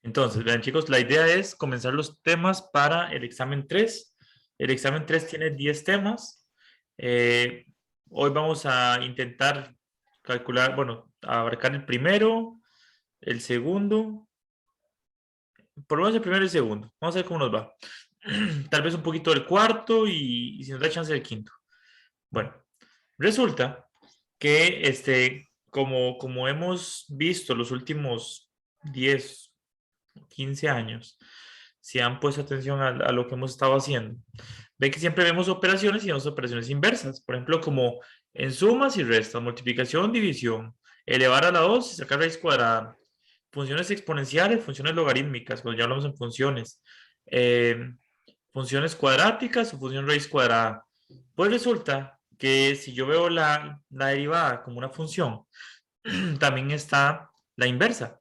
Entonces, vean chicos, la idea es comenzar los temas para el examen 3. El examen 3 tiene 10 temas. Eh, Hoy vamos a intentar calcular, bueno, abarcar el primero, el segundo, por lo menos el primero y el segundo. Vamos a ver cómo nos va. Tal vez un poquito del cuarto y si nos da chance del quinto. Bueno, resulta que como hemos visto los últimos 10, 15 años, si han puesto atención a lo que hemos estado haciendo, ven que siempre vemos operaciones y vemos operaciones inversas. Por ejemplo, como en sumas y restas, multiplicación, división, elevar a la 2 y sacar raíz cuadrada, funciones exponenciales, funciones logarítmicas, cuando ya hablamos en funciones, eh, funciones cuadráticas o función raíz cuadrada. Pues resulta que si yo veo la derivada como una función, también está la inversa.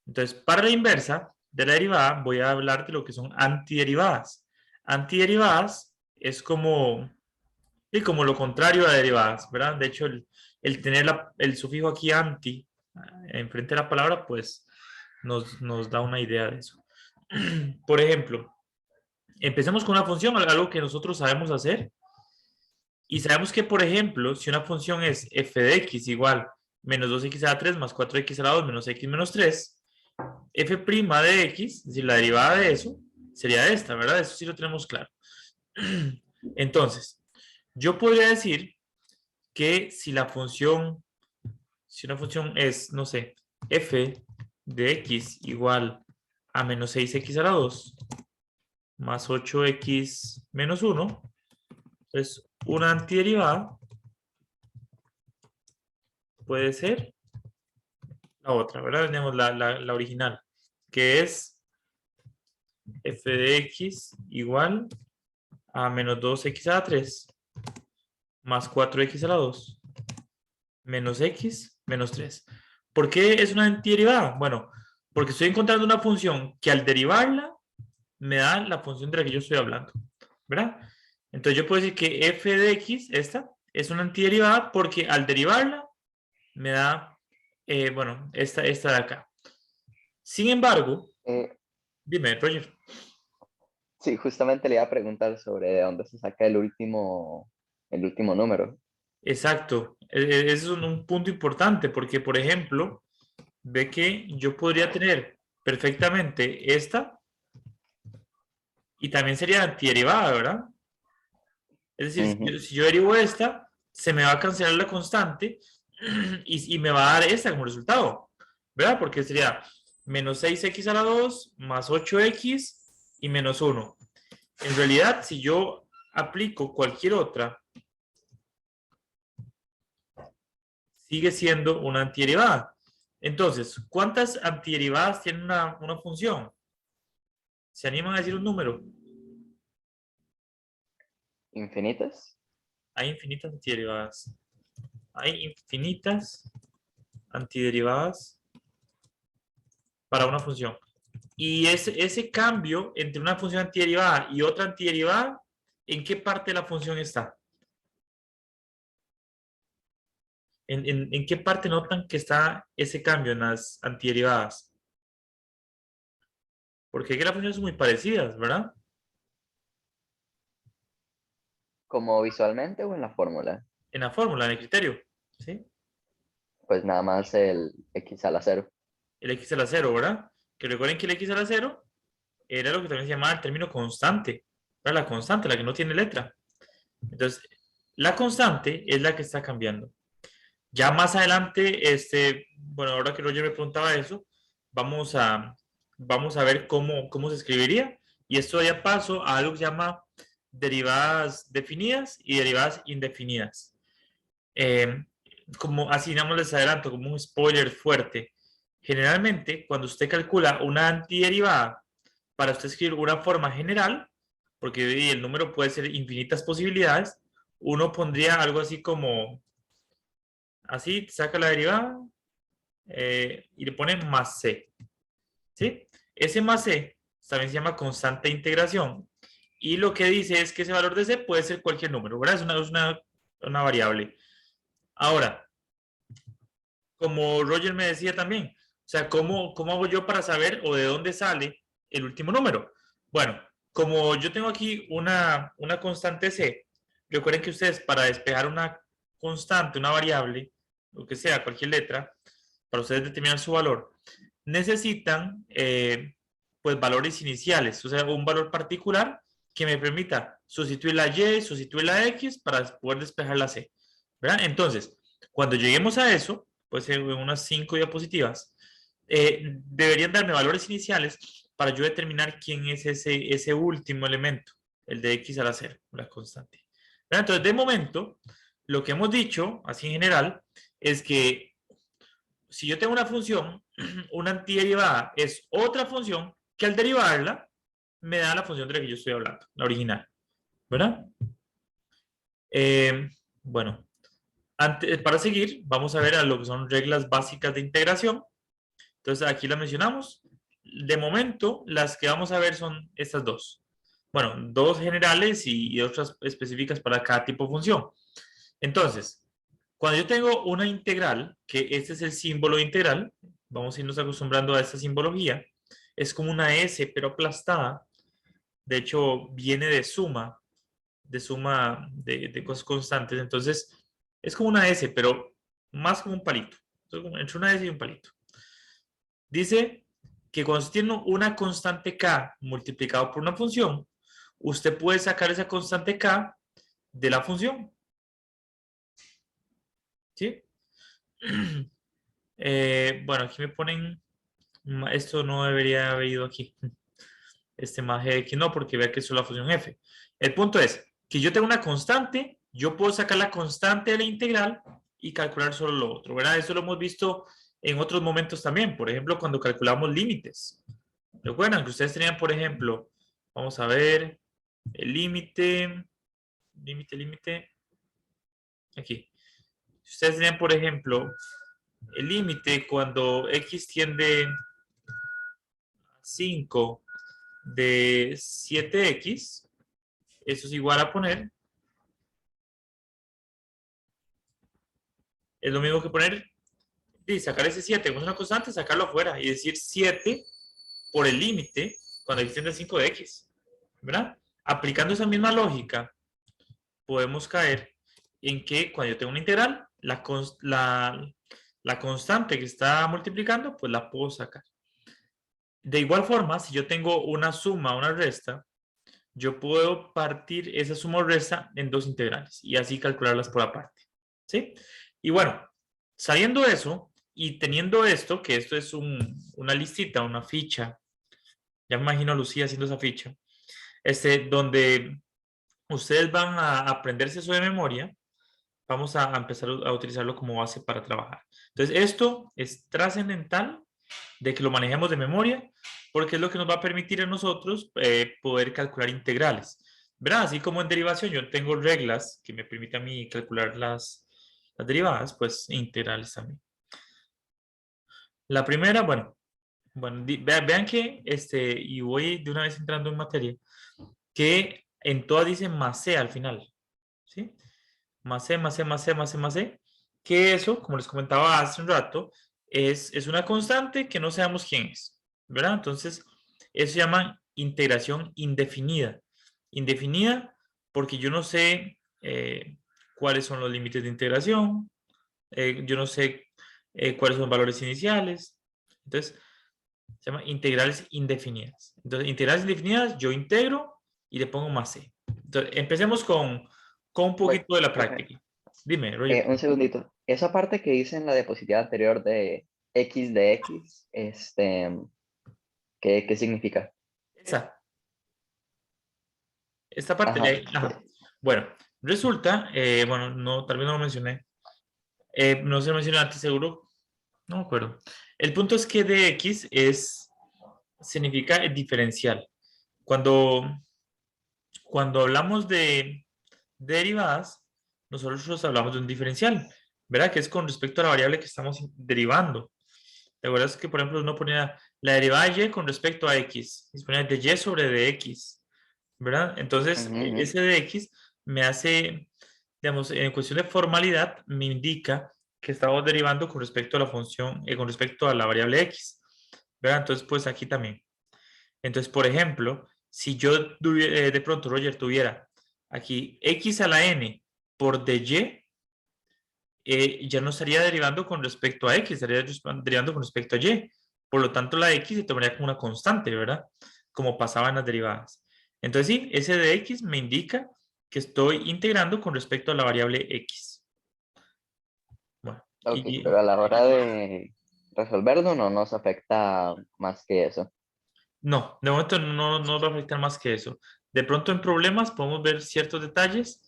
Entonces, para la inversa de la derivada, voy a hablar de lo que son antiderivadas. Antiderivadas es como lo contrario a derivadas, ¿verdad? De hecho, el tener el sufijo aquí anti enfrente de la palabra, pues nos da una idea de eso. Por ejemplo, empecemos con una función, algo que nosotros sabemos hacer. Y sabemos que, por ejemplo, si una función es f de x igual menos 2x a la 3 más 4x a la 2 menos x menos 3, f' de x, es decir, la derivada de eso, sería esta, ¿verdad? Eso sí lo tenemos claro. Entonces, yo podría decir que si una función es, no sé, f de x igual a menos 6x a la 2 más 8x menos 1, entonces una antiderivada puede ser la otra, ¿verdad? Tenemos la original, que es f de x igual a menos 2x a la 3 más 4x a la 2 menos x menos 3. ¿Por qué es una antiderivada? Bueno, porque estoy encontrando una función que al derivarla me da la función de la que yo estoy hablando, ¿verdad? Entonces yo puedo decir que f de x, esta, es una antiderivada porque al derivarla me da, bueno, esta de acá. Sin embargo, Eh, dime, Roger. sí, justamente le iba a preguntar sobre de dónde se saca el último número. Exacto. Ese es un punto importante porque, por ejemplo, ve que yo podría tener perfectamente esta y también sería antiderivada, ¿verdad? Es decir, Ujú. si yo derivo esta, se me va a cancelar la constante y me va a dar esta como resultado, ¿verdad? Porque sería menos 6x a la 2 más 8x y menos 1. En realidad, si yo aplico cualquier otra, sigue siendo una antiderivada. Entonces, ¿cuántas antiderivadas tiene una función? ¿Se animan a decir un número? ¿Infinitas? Hay infinitas antiderivadas. Hay infinitas antiderivadas para una función. Y ese cambio entre una función antiderivada y otra antiderivada, ¿en qué parte de la función está? ¿En qué parte notan que está ese cambio en las antiderivadas? Porque aquí las funciones son muy parecidas, ¿verdad? ¿Como visualmente o en la fórmula? En la fórmula, en el criterio, ¿sí? Pues nada más el x a la 0. El x a la 0, ¿verdad? Que recuerden que el x a la 0 era lo que también se llamaba el término constante. Era la constante, la que no tiene letra. Entonces, la constante es la que está cambiando. Ya más adelante, bueno, ahora que Roger me preguntaba eso, vamos a, vamos a ver cómo se escribiría. Y esto ya paso a algo que se llama derivadas definidas y derivadas indefinidas. Eh, Como así, no les adelanto, como un spoiler fuerte. Generalmente, cuando usted calcula una antiderivada, para usted escribir una forma general, porque el número puede ser infinitas posibilidades, uno pondría algo así como, así, saca la derivada y le pone más c, ¿sí? Ese más c también se llama constante de integración y lo que dice es que ese valor de c puede ser cualquier número, ¿verdad? Es una variable. Ahora, como Roger me decía también, sea, ¿cómo hago yo para saber o de dónde sale el último número? Bueno, como yo tengo aquí una constante C, recuerden que ustedes para despejar una constante, una variable, lo que sea, cualquier letra, para ustedes determinar su valor, necesitan pues valores iniciales, o sea, un valor particular que me permita sustituir la Y, sustituir la X para poder despejar la C, ¿verdad? Entonces, cuando lleguemos a eso, pues en unas 5 diapositivas, deberían darme valores iniciales para yo determinar quién es ese último elemento, el de X a la 0, la constante. ¿Verdad? Entonces, de momento, lo que hemos dicho, así en general, es que si yo tengo una función, una antiderivada es otra función que al derivarla me da la función de la que yo estoy hablando, la original, ¿verdad? Eh, bueno, para seguir, vamos a ver a lo que son reglas básicas de integración. Entonces, aquí las mencionamos. De momento, las que vamos a ver son estas dos. Bueno, dos generales y otras específicas para cada tipo de función. Entonces, cuando yo tengo una integral, que este es el símbolo de integral, vamos a irnos acostumbrando a esta simbología, es como una S, pero aplastada. De hecho, viene de cosas constantes. Entonces, es como una S, pero más como un palito. Entonces, entre una S y un palito. Dice que cuando usted tiene una constante K multiplicado por una función, usted puede sacar esa constante K de la función. ¿Sí? Bueno, aquí me ponen, esto no debería haber ido aquí, este más g de x no, porque vea que eso es la función f. El punto es que yo tengo una constante, yo puedo sacar la constante de la integral y calcular solo lo otro, ¿verdad? Eso lo hemos visto en otros momentos también, por ejemplo, cuando calculamos límites. Recuerdan que ustedes tenían, por ejemplo, vamos a ver, el límite, aquí. Ustedes tenían, por ejemplo, el límite cuando x tiende a 5 de 7x, eso es igual a poner, es lo mismo que poner, y sacar ese 7 como es una constante, sacarlo afuera y decir 7 por el límite cuando x tiende a 5 de x, ¿verdad? Aplicando esa misma lógica, podemos caer en que cuando yo tengo una integral, la constante que está multiplicando, pues la puedo sacar. De igual forma, si yo tengo una suma, una resta, yo puedo partir esa suma o resta en dos integrales y así calcularlas por aparte. ¿Sí? Y bueno, sabiendo eso y teniendo esto, que esto es una listita, una ficha, ya me imagino a Lucía haciendo esa ficha, donde ustedes van a aprenderse eso de memoria, vamos a empezar a utilizarlo como base para trabajar. Entonces, esto es trascendental de que lo manejemos de memoria, porque es lo que nos va a permitir a nosotros poder calcular integrales. ¿Verdad? Así como en derivación yo tengo reglas que me permiten a mí calcular las derivadas, pues integrales también. La primera, bueno vean que, y voy de una vez entrando en materia, que en todas dicen más C al final, ¿sí? Más C, más C, más C, más C, más C, que eso, como les comentaba hace un rato, es una constante que no sabemos quién es, ¿verdad? Entonces, eso se llama integración indefinida. Indefinida porque yo no sé cuáles son los límites de integración, yo no sé cuáles son los valores iniciales. Entonces, se llama integrales indefinidas. Entonces, integrales indefinidas, yo integro y le pongo más C. Entonces, empecemos con un Bueno, poquito de la práctica. Dime, Roger. un segundito. Esa parte que hice en la diapositiva anterior de x de x, ¿qué significa? Esa, esta parte Ajá. de ahí. Ajá. Bueno, resulta, bueno, no, tal vez no lo mencioné. No se lo mencioné antes, seguro. No me acuerdo. El punto es que dx significa el diferencial. Cuando, cuando hablamos de derivadas, nosotros hablamos de un diferencial, ¿verdad? Que es con respecto a la variable que estamos derivando. ¿Te acuerdas que, por ejemplo, uno ponía la derivada de y con respecto a x? Y se ponía de y sobre dx, ¿verdad? Entonces, Ujú, ujú. ese dx me hace, digamos, en cuestión de formalidad, me indica que estamos derivando con respecto a la función, con respecto a la variable x, ¿verdad? Entonces, pues aquí también. Entonces, por ejemplo, si yo de pronto, Roger, tuviera aquí x a la n por dy, ya no estaría derivando con respecto a x, estaría derivando con respecto a y. Por lo tanto, la x se tomaría como una constante, ¿verdad? Como pasaba en las derivadas. Entonces, sí, ese de x me indica que estoy integrando con respecto a la variable x. Bueno, Ok, pero a la hora de resolverlo no nos afecta más que eso. no, de momento no nos va a afectar más que eso. De pronto en problemas podemos ver ciertos detalles,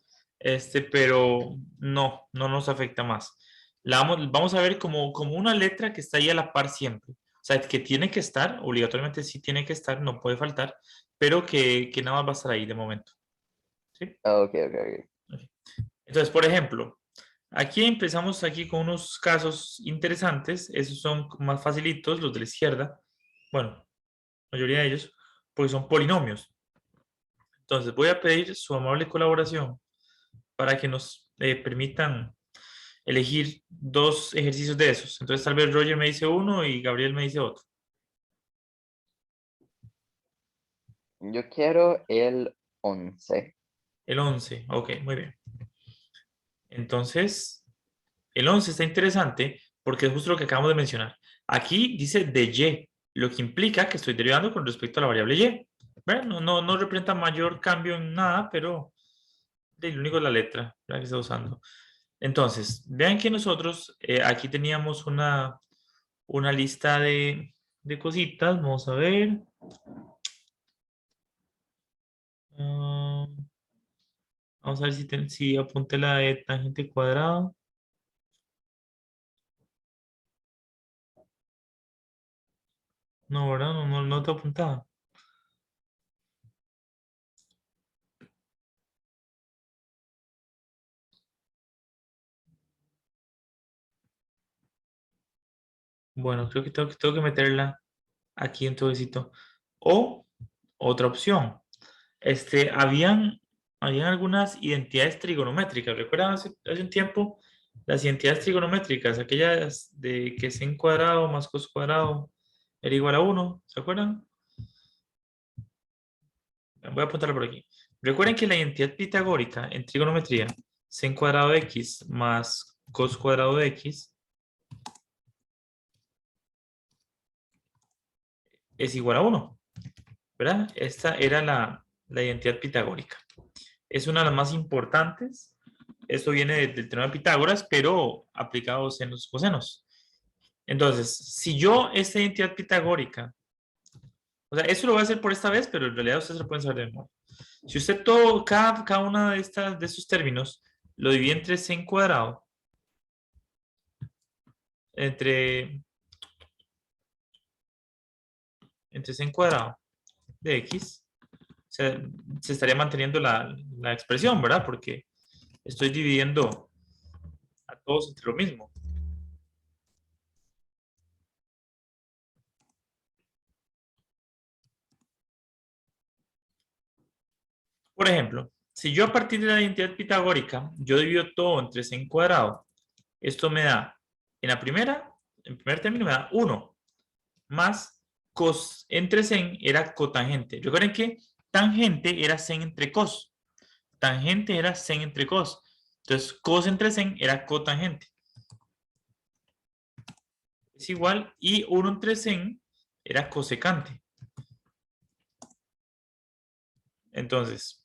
pero no nos afecta más. Vamos a ver como una letra que está ahí a la par siempre. O sea, que tiene que estar, obligatoriamente sí tiene que estar, no puede faltar, pero que nada más va a estar ahí de momento. ¿Sí? Ok, ok, ok. Ok. Entonces, por ejemplo, aquí empezamos aquí con unos casos interesantes. Esos son más facilitos, los de la izquierda. Bueno, mayoría de ellos, porque son polinomios. Entonces, voy a pedir su amable colaboración para que nos permitan elegir dos ejercicios de esos. Entonces, tal vez Roger me dice uno y Gabriel me dice otro. Yo quiero el 11. El 11, ok, muy bien. Entonces, el 11 está interesante porque es justo lo que acabamos de mencionar. Aquí dice de y, lo que implica que estoy derivando con respecto a la variable y. Bueno, no representa mayor cambio en nada, pero lo único es la letra, la que está usando. Entonces, vean que nosotros aquí teníamos una lista de cositas. Vamos a ver. Ah, vamos a ver si apunté la de tangente cuadrada. No, ¿verdad? No te apuntaba. Bueno, creo que tengo que meterla aquí en todo esto. O otra opción. Habían algunas identidades trigonométricas. ¿Recuerdan hace un tiempo las identidades trigonométricas? Aquellas de que sin cuadrado más cos cuadrado era igual a 1. ¿Se acuerdan? Voy a apuntarlo por aquí. Recuerden que la identidad pitagórica en trigonometría, sin cuadrado de x más cos cuadrado de x, es igual a 1. ¿Verdad? Esta era la identidad pitagórica. Es una de las más importantes. Esto viene del teorema de Pitágoras, pero aplicado a senos y cosenos. Entonces, si yo esta identidad pitagórica, o sea, eso lo voy a hacer por esta vez, pero en realidad ustedes lo pueden saber de memoria. Si usted cada una de estos términos lo divide entre c cuadrado, entre c cuadrado de x, se estaría manteniendo la expresión, ¿verdad? Porque estoy dividiendo a todos entre lo mismo. Por ejemplo, si yo a partir de la identidad pitagórica, yo divido todo entre c cuadrado, esto me da, en primer término me da 1, más cos entre sen era cotangente. Recuerden que tangente era sen entre cos. Tangente era sen entre cos. Entonces, cos entre sen era cotangente. Es igual, y 1 entre sen era cosecante. Entonces,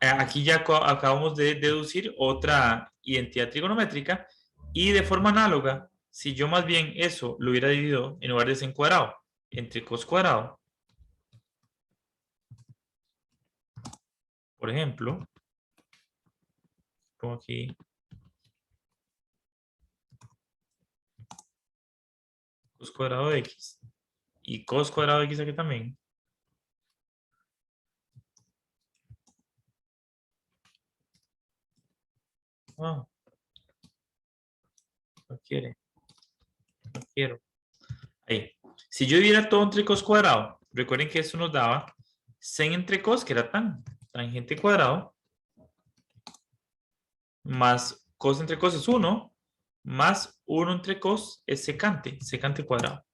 aquí ya acabamos de deducir otra identidad trigonométrica y de forma análoga, si yo más bien eso lo hubiera dividido en lugar de sen cuadrado entre cos cuadrado, por ejemplo, pongo aquí cos cuadrado de x y cos cuadrado de x aquí también. Ah, no quiere, no quiero. Ahí. Si yo dividiera todo entre cos cuadrado, recuerden que eso nos daba sen entre cos, que era tangente cuadrado, más cos entre cos es 1, más 1 entre cos es secante cuadrado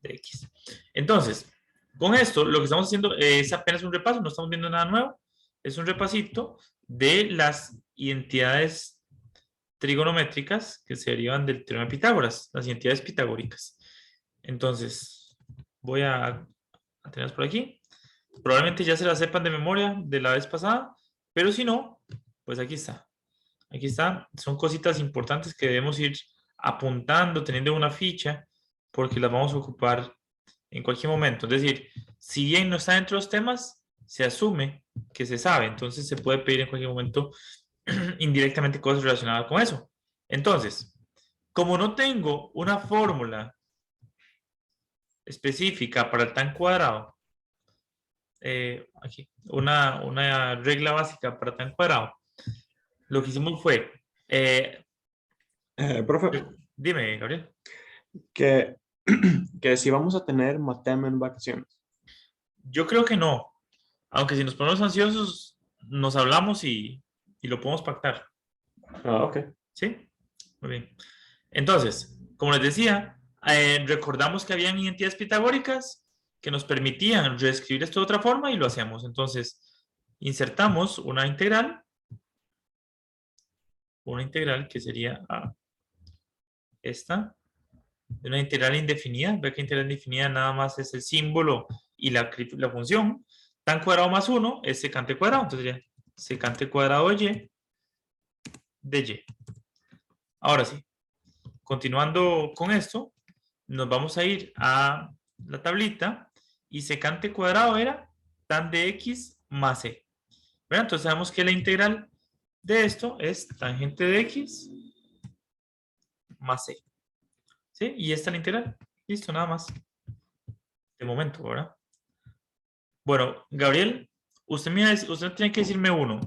de x. Entonces, con esto, lo que estamos haciendo es apenas un repaso, no estamos viendo nada nuevo. Es un repasito de las identidades trigonométricas que se derivan del teorema de Pitágoras, las identidades pitagóricas. Entonces, voy a tenerlas por aquí. Probablemente ya se las sepan de memoria de la vez pasada, pero si no, pues aquí está. Aquí está. Son cositas importantes que debemos ir apuntando, teniendo una ficha, porque las vamos a ocupar en cualquier momento. Es decir, si bien no está dentro de los temas, se asume que se sabe. Entonces se puede pedir en cualquier momento indirectamente cosas relacionadas con eso. Entonces, como no tengo una fórmula específica para el tan cuadrado, aquí, una regla básica para tan cuadrado, lo que hicimos fue, Profe, dime, Gabriel. que, que si vamos a tener Matem en vacaciones. Yo creo que no, aunque si nos ponemos ansiosos, nos hablamos y lo podemos pactar. Ah, ok. ¿Sí? Muy bien. Entonces, como les decía, recordamos que habían identidades pitagóricas que nos permitían reescribir esto de otra forma y lo hacemos. Entonces, insertamos una integral que sería esta, una integral indefinida. Ve que integral indefinida nada más es el símbolo y la función. Tan cuadrado más 1 es secante cuadrado. Entonces sería secante cuadrado de y. Ahora sí, continuando con esto, nos vamos a ir a la tablita y secante cuadrado era tan de x más e. ¿Verdad? Entonces sabemos que la integral de esto es tangente de x más e. ¿Sí? Y esta es la integral. Listo, nada más. De momento, ¿verdad? Bueno, Gabriel, usted tiene que decirme uno.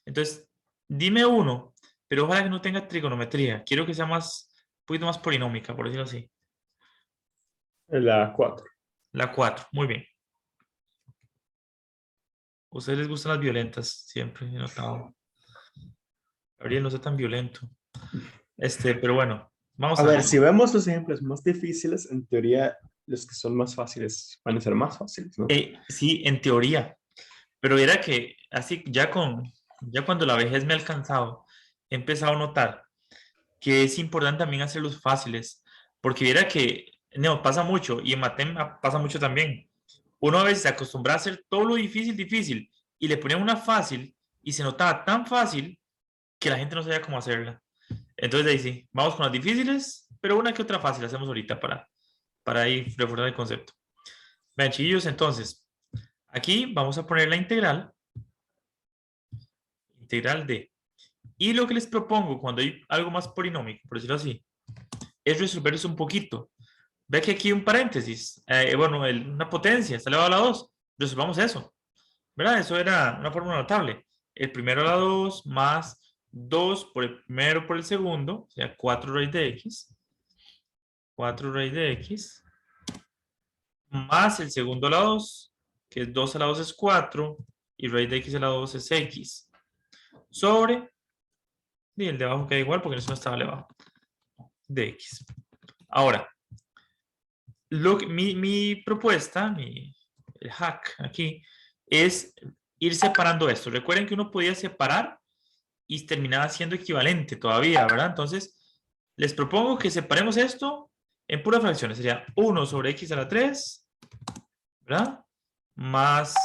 Entonces, dime uno, pero ojalá que no tenga trigonometría. Quiero que sea un poquito más polinómica, por decirlo así. La 4. La 4, muy bien. A ustedes les gustan las violentas, siempre he notado. Gabriel, no sea tan violento. Pero bueno, vamos A a ver, ver. si vemos los ejemplos más difíciles, en teoría los que son más fáciles van a ser más fáciles, ¿no? Sí, en teoría. Pero era que así, ya cuando la vejez me ha alcanzado, he empezado a notar que es importante también hacerlos fáciles. Porque viera que, no, pasa mucho, y en Matem pasa mucho también. Uno a veces se acostumbra a hacer todo lo difícil, y le ponía una fácil, y se notaba tan fácil que la gente no sabía cómo hacerla. Entonces ahí sí, vamos con las difíciles, pero una que otra fácil hacemos ahorita para ir reforzando el concepto. Vean, chillos, entonces, aquí vamos a poner la integral de. Y lo que les propongo cuando hay algo más polinómico, por decirlo así, es resolver eso un poquito. Ve que aquí hay un paréntesis, bueno, una potencia, está elevado a la 2. Resolvamos eso, ¿verdad? Eso era una fórmula notable. El primero a la 2 más 2 por el primero por el segundo, o sea, 4 raíz de x. 4 raíz de x. Más el segundo a la 2, que es 2 a la 2 es 4, y raíz de x a la 2 es x. Sobre, y el de abajo queda igual porque eso no estaba elevado, de x. Ahora, mi propuesta, el hack aquí, es ir separando esto. Recuerden que uno podía separar y terminaba siendo equivalente todavía, ¿verdad? Entonces, les propongo que separemos esto en puras fracciones. Sería 1 sobre x a la 3, ¿verdad? Más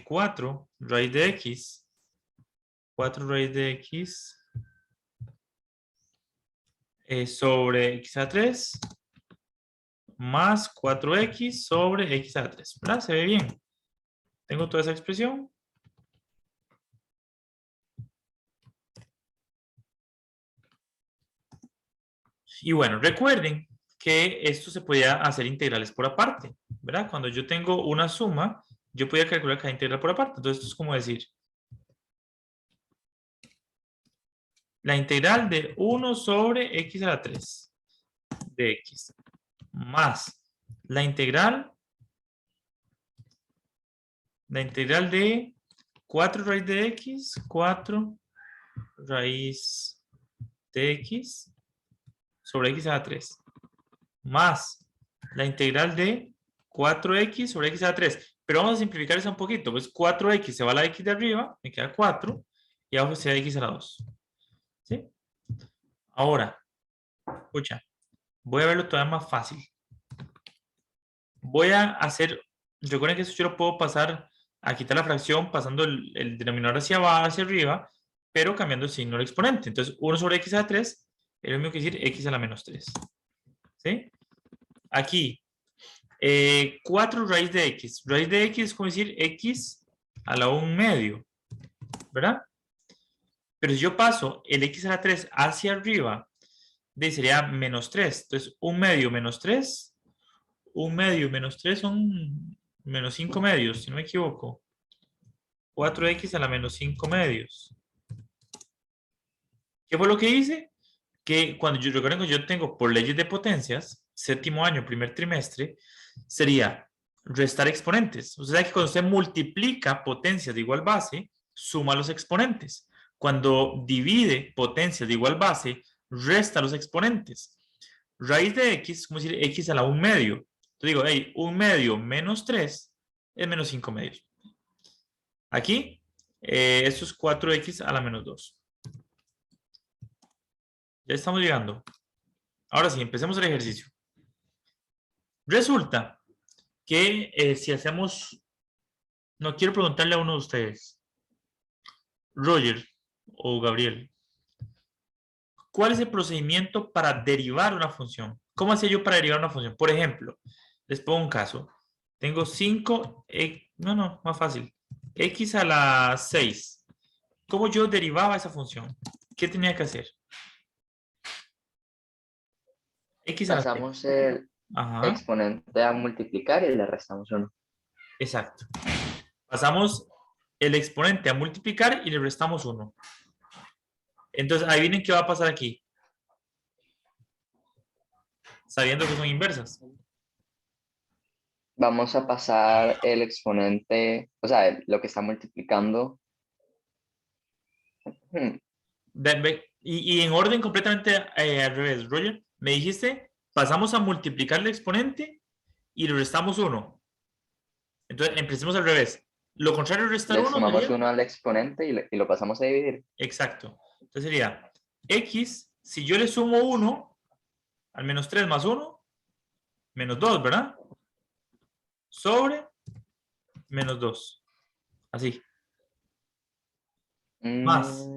4 raíz de x. 4 raíz de x sobre x a la 3 más 4x sobre x a la 3. ¿Verdad? Se ve bien. Tengo toda esa expresión. Y bueno, recuerden que esto se podía hacer integrales por aparte, ¿verdad? Cuando yo tengo una suma, yo podía calcular cada integral por aparte. Entonces, esto es como decir, la integral de 1 sobre x a la 3 de x más la integral de 4 raíz de x, 4 raíz de x sobre x a la 3. Más la integral de 4x sobre x a la 3. Pero vamos a simplificar eso un poquito. Pues 4x se va a la x de arriba, me queda 4. Y abajo se da x a la 2. ¿Sí? Ahora, escucha, voy a verlo todavía más fácil. Voy a hacer, recuerden que eso yo lo puedo pasar a quitar la fracción pasando el denominador hacia abajo, hacia arriba, pero cambiando el signo del exponente. Entonces, 1 sobre x a la 3 es lo mismo que decir x a la menos 3. ¿Sí? Aquí, 4 raíz de x. Raíz de x es como decir x a la 1 medio, ¿verdad? Pero si yo paso el x a la 3 hacia arriba, sería menos 3. Entonces, 1 medio menos 3. 1 medio menos 3 son menos 5 medios, si no me equivoco. 4x a la menos 5 medios. ¿Qué fue lo que hice? Que cuando yo recuerden que yo tengo por leyes de potencias, séptimo año, primer trimestre, sería restar exponentes. O sea que cuando usted multiplica potencias de igual base, suma los exponentes. Cuando divide potencias de igual base, resta los exponentes. Raíz de x es como decir x a la 1 medio. Entonces digo, hey, 1 medio menos 3 es menos 5 medios. Aquí, esto es 4x a la menos 2. Ya estamos llegando. Ahora sí, empecemos el ejercicio. Resulta que si hacemos... No, quiero preguntarle a uno de ustedes. Roger o Gabriel. ¿Cuál es el procedimiento para derivar una función? ¿Cómo hacía yo para derivar una función? Por ejemplo, les pongo un caso. Tengo 5... No, más fácil. X a la 6. ¿Cómo yo derivaba esa función? ¿Qué tenía que hacer? X a la 6. Pasamos el exponente a multiplicar y le restamos 1. Exacto. Pasamos el exponente a multiplicar y le restamos 1. Entonces, adivinen qué va a pasar aquí. Sabiendo que son inversas. Vamos a pasar el exponente, o sea, lo que está multiplicando. Y en orden completamente al revés, Roger. Me dijiste, pasamos a multiplicar el exponente y le restamos 1. Entonces, empecemos al revés. Lo contrario de restar Le 1 sumamos sería... 1 al exponente y lo pasamos a dividir. Exacto. Entonces sería x, si yo le sumo 1 al menos 3 más 1, menos 2, ¿verdad? Sobre menos 2. Así. Más.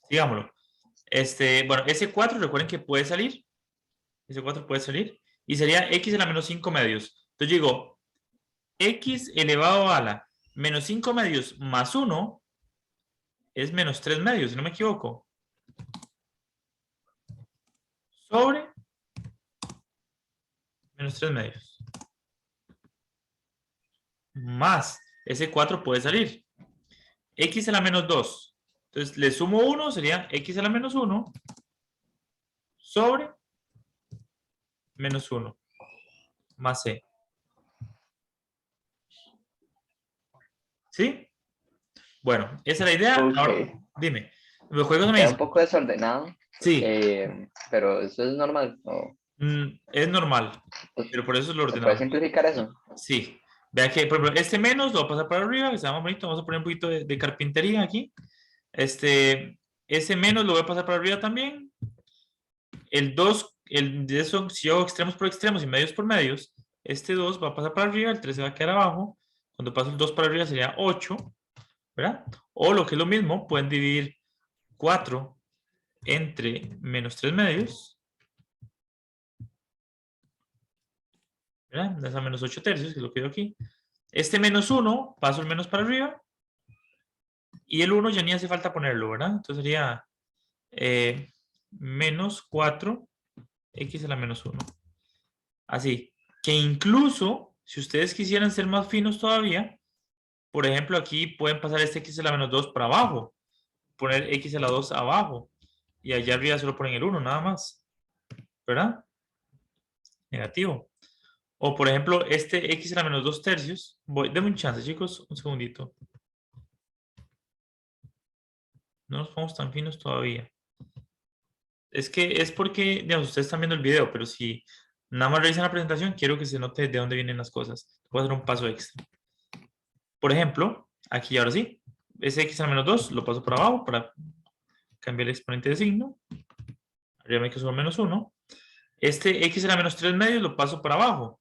Sigámoslo. Bueno, ese 4 recuerden que puede salir. Ese 4 puede salir. Y sería x a la menos 5 medios. Entonces digo, x elevado a la menos 5 medios más 1 es menos 3 medios, si no me equivoco. Sobre menos 3 medios. Más. Ese 4 puede salir. X a la menos 2. Entonces le sumo 1, sería x a la menos 1 sobre menos 1 más c. ¿Sí? Bueno, esa es la idea. Okay. Ahora, dime. Los juegos me Queda dicen. un poco desordenado. Sí. Pero eso es normal. ¿No? Es normal. Pero por eso es lo ¿Se puede ordenado. simplificar eso? Sí. Vea que, por ejemplo, este menos lo voy a pasar para arriba, que se llama bonito. Vamos a poner un poquito de carpintería aquí. Ese menos lo voy a pasar para arriba también. El 2, de eso, si yo hago extremos por extremos y medios por medios, este 2 va a pasar para arriba, el 3 se va a quedar abajo. Cuando paso el 2 para arriba sería 8, ¿verdad? O lo que es lo mismo, pueden dividir 4 entre menos 3 medios, ¿verdad? Das a menos 8 tercios, que es lo que veo aquí. Este menos 1, paso el menos para arriba. Y el 1 ya ni hace falta ponerlo, ¿verdad? Entonces sería menos 4x a la menos 1. Así que incluso, si ustedes quisieran ser más finos todavía, por ejemplo, aquí pueden pasar este x a la menos 2 para abajo. Poner x a la 2 abajo. Y allá arriba solo ponen el 1, nada más. ¿Verdad? Negativo. O por ejemplo, este x a la menos 2 tercios. Denme un chance, chicos. Un segundito. No nos ponemos tan finos todavía. Es que es porque, digamos, ustedes están viendo el video, pero si nada más revisan la presentación, quiero que se note de dónde vienen las cosas. Voy a hacer un paso extra. Por ejemplo, aquí ahora sí, ese x a la menos 2 lo paso por abajo para cambiar el exponente de signo. Arriba me quedo solo menos 1. Este x a la menos 3 medios lo paso para abajo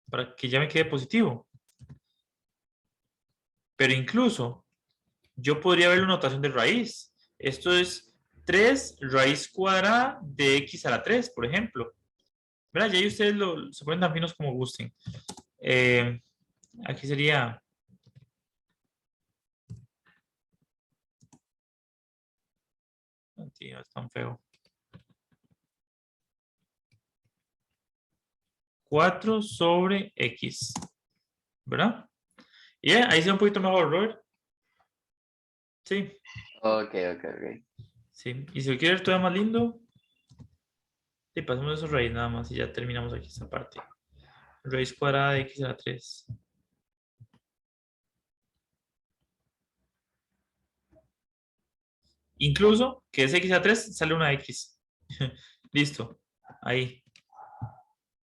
para que ya me quede positivo. Pero incluso yo podría ver la notación de raíz. Esto es 3 raíz cuadrada de x a la 3, por ejemplo. ¿Verdad? Ya ahí ustedes se ponen tan finos como gusten. Aquí sería... Tío, es tan feo. 4 sobre x. ¿Verdad? Y ahí se ve un poquito mejor, Robert. Sí. Ok. Sí. Y si lo quiere ver todavía más lindo, sí, pasemos eso raíz nada más y ya terminamos aquí esta parte. Raíz cuadrada de x a la 3. Incluso que es x a la 3 sale una x. Listo. Ahí.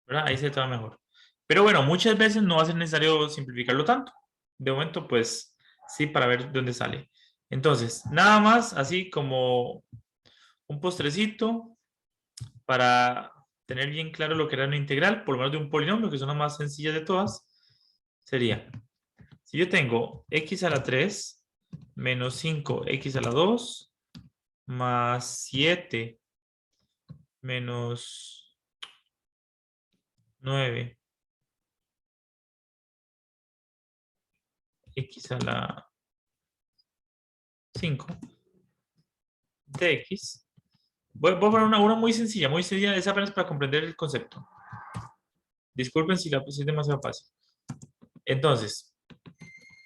¿Verdad? Ahí se te va mejor. Pero bueno, muchas veces no va a ser necesario simplificarlo tanto. De momento, pues sí, para ver dónde sale. Entonces, nada más así como un postrecito para tener bien claro lo que era una integral, por lo menos de un polinomio, que son las más sencillas de todas, sería, si yo tengo x a la 3 menos 5x a la 2 más 7 menos 9 x a la 5 de x. Voy a poner una muy sencilla, es apenas para comprender el concepto. Disculpen si la puse demasiado fácil. Entonces,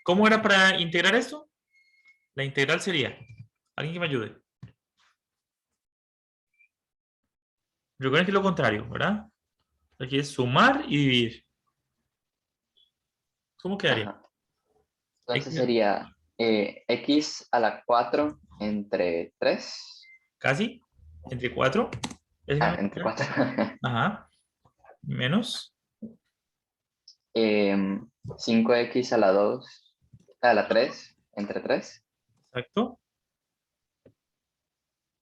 ¿cómo era para integrar esto? La integral sería, alguien que me ayude. Recuerden que es lo contrario, ¿verdad? Aquí es sumar y dividir. ¿Cómo quedaría? Ajá. Entonces sería x a la 4 entre 3. Casi. Entre 4. Entre 4. Ajá. Menos. 5x a la 2. A la 3. Entre 3. Exacto.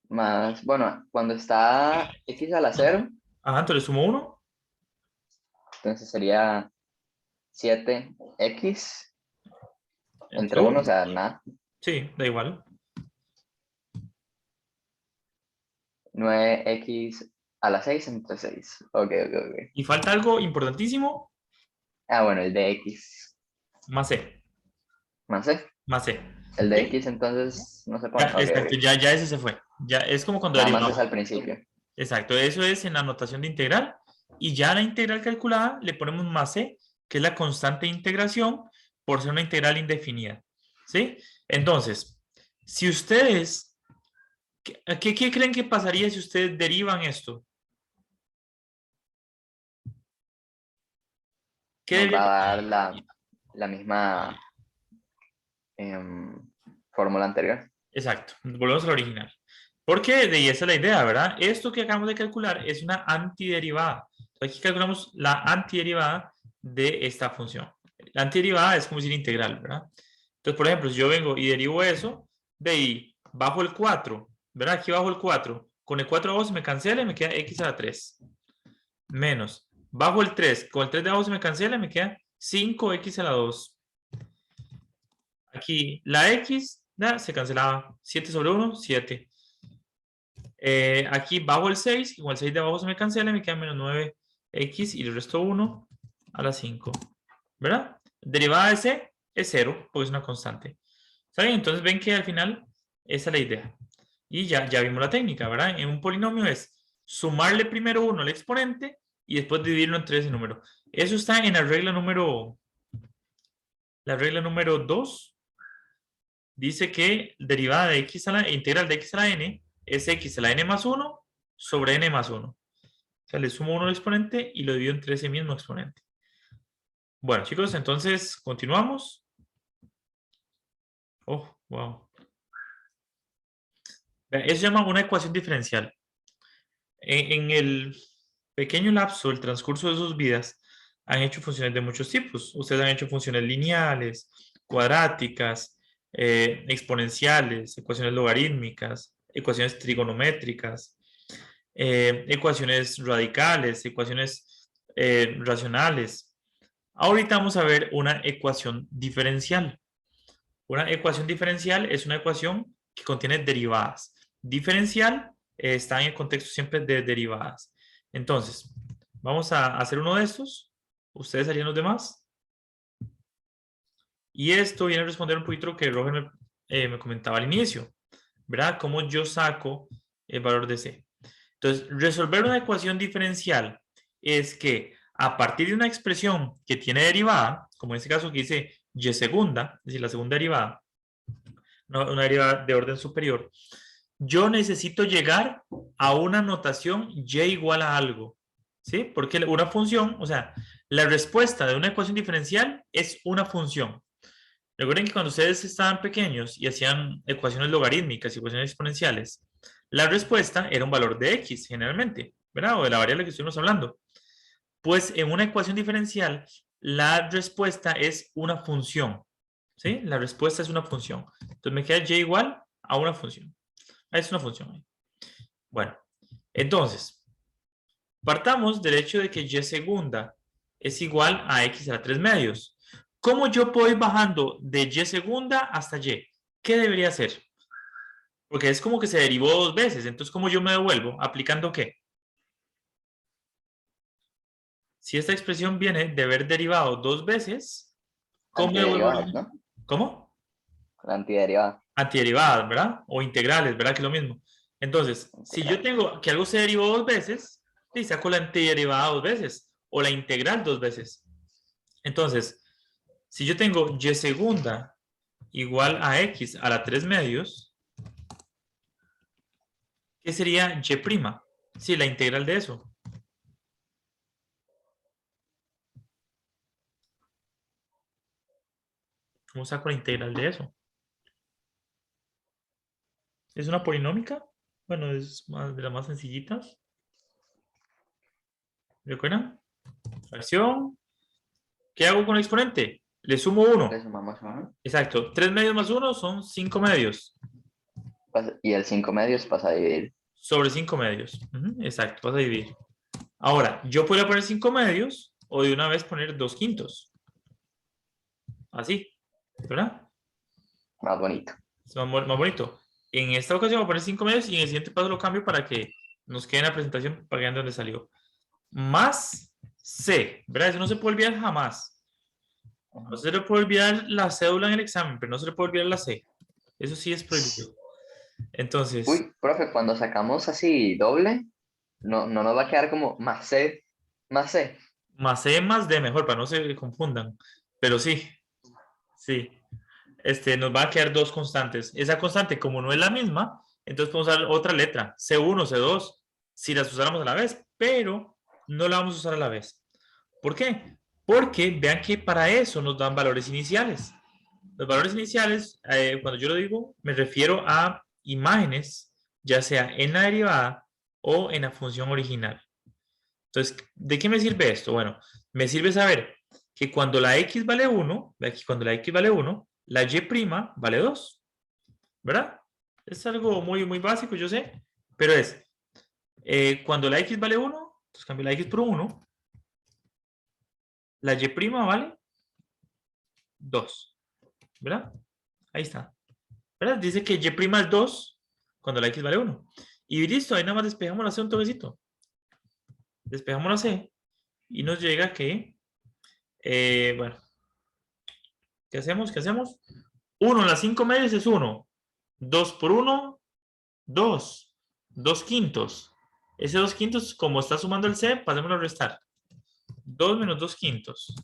Más, bueno, cuando está x a la 0, Ajá, entonces le sumo 1. entonces sería 7x Entre entre 1, 1. o sea, nada. Sí, da igual. 9x a la 6 entre 6. Ok. Y falta algo importantísimo. Ah, bueno, el de x. Más C. Más c. Más C. El de ¿Sí? x entonces no se pone. Ya, Ok. exacto, ya ese se fue. Ya es como cuando Nada más es derivamos. al principio. Exacto, eso es en la notación de integral. Y ya a la integral calculada le ponemos más c, que es la constante de integración, por ser una integral indefinida. ¿Sí? Entonces, si ustedes, ¿qué creen que pasaría si ustedes derivan esto? ¿Qué Nos va debería a pasar? dar la misma fórmula anterior. Exacto, volvemos al original. Porque de ahí esa es la idea, ¿verdad? Esto que acabamos de calcular es una antiderivada. Aquí calculamos la antiderivada de esta función. La antiderivada es como decir integral, ¿verdad? Entonces, por ejemplo, si yo vengo y derivo eso, de ahí bajo el 4, ¿verdad? Aquí bajo el 4. Con el 4 de abajo se me cancela y me queda x a la 3. Menos. Bajo el 3. Con el 3 de abajo se me cancela y me queda 5x a la 2. Aquí la x se cancelaba. 7 sobre 1, 7. Aquí bajo el 6, igual el 6 de abajo se me cancela y me queda menos 9x y le resto 1 a la 5. ¿Verdad? Derivada de c es 0, porque es una constante. ¿Está bien? Entonces ven que al final esa es la idea. Y ya vimos la técnica, ¿verdad? En un polinomio es sumarle primero 1 al exponente y después dividirlo entre ese número. Eso está en la regla número 2. Dice que derivada de x a la integral de x a la n es x a la n más 1 sobre n más 1. O sea, le sumo 1 al exponente y lo divido entre ese mismo exponente. Bueno, chicos, entonces continuamos. Oh, wow. Eso se llama una ecuación diferencial. En el pequeño lapso, el transcurso de sus vidas, han hecho funciones de muchos tipos. Ustedes han hecho funciones lineales, cuadráticas, exponenciales, ecuaciones logarítmicas, ecuaciones trigonométricas, ecuaciones radicales, ecuaciones racionales. Ahorita vamos a ver una ecuación diferencial. Una ecuación diferencial es una ecuación que contiene derivadas. Diferencial está en el contexto siempre de derivadas. Entonces, vamos a hacer uno de estos. Ustedes harían los demás. Y esto viene a responder un poquito lo que Roger me comentaba al inicio, ¿verdad? Cómo yo saco el valor de C. Entonces, resolver una ecuación diferencial es que a partir de una expresión que tiene derivada, como en este caso que dice y segunda, es decir, la segunda derivada, una derivada de orden superior, yo necesito llegar a una notación y igual a algo, ¿sí? Porque una función, o sea, la respuesta de una ecuación diferencial es una función. Recuerden que cuando ustedes estaban pequeños y hacían ecuaciones logarítmicas y ecuaciones exponenciales, la respuesta era un valor de x generalmente, ¿verdad? O de la variable que estuvimos hablando. Pues en una ecuación diferencial, la respuesta es una función, ¿sí? La respuesta es una función. Entonces me queda y igual a una función. Es una función. Bueno, entonces, partamos del hecho de que y segunda es igual a x a la 3 medios. ¿Cómo yo puedo ir bajando de y segunda hasta y? ¿Qué debería hacer? Porque es como que se derivó dos veces. Entonces, ¿cómo yo me devuelvo? ¿Aplicando qué? Si esta expresión viene de haber derivado dos veces, ¿cómo me devuelvo? Antiderivadas, ¿no? ¿Cómo? La antiderivada. Antiderivadas, ¿verdad? O integrales, ¿verdad? Que es lo mismo. Entonces, si yo tengo que algo se derivó dos veces, sí, saco la antiderivada dos veces o la integral dos veces. Entonces, si yo tengo y segunda igual a x a la 3 medios, ¿qué sería y prima? Sí, la integral de eso. ¿Cómo saco la integral de eso? ¿Es una polinómica? Bueno, es de las más sencillitas. ¿Recuerdan? Fracción. ¿Qué hago con el exponente? Le sumo 1. Le sumamos 1. Exacto. 3 medios más 1 son 5 medios. Y el 5 medios pasa a dividir. Sobre 5 medios. Exacto, vas a dividir. Ahora, yo puedo poner 5 medios o de una vez poner 2 quintos. Así, ¿verdad? Más bonito. Es más bonito. En esta ocasión voy a poner 5 medios y en el siguiente paso lo cambio para que nos quede en la presentación para que vean de dónde salió. Más C, ¿verdad? Eso no se puede olvidar jamás. No se le puede olvidar la cédula en el examen, pero no se le puede olvidar la C. Eso sí es prohibido. Entonces, Uy, profe, cuando sacamos así doble, no nos va a quedar como más C, más C. más C más D mejor, para no se confundan. Pero sí, sí. Nos va a quedar dos constantes. Esa constante, como no es la misma, entonces podemos usar otra letra, C1, C2, si las usáramos a la vez, pero no la vamos a usar a la vez. ¿Por qué? Porque vean que para eso nos dan valores iniciales. Los valores iniciales, cuando yo lo digo, me refiero a imágenes, ya sea en la derivada o en la función original. Entonces, ¿de qué me sirve esto? Bueno, me sirve saber que cuando la x vale 1, aquí cuando la x vale 1, la y' vale 2, ¿verdad? Es algo muy, muy básico, yo sé, pero es, cuando la x vale 1, entonces cambio la x por 1, la y' vale 2, ¿verdad? Ahí está, ¿verdad? Dice que y' es 2 cuando la x vale 1. Y listo, ahí nada más despejamos la c un toquecito. Despejamos la c y nos llega que, bueno, ¿qué hacemos? ¿Qué hacemos? 1 en las 5 medias es 1. 2 por 1, 2. 2 quintos. Ese 2 quintos, como está sumando el C, pasémoslo a restar. 2 menos 2 quintos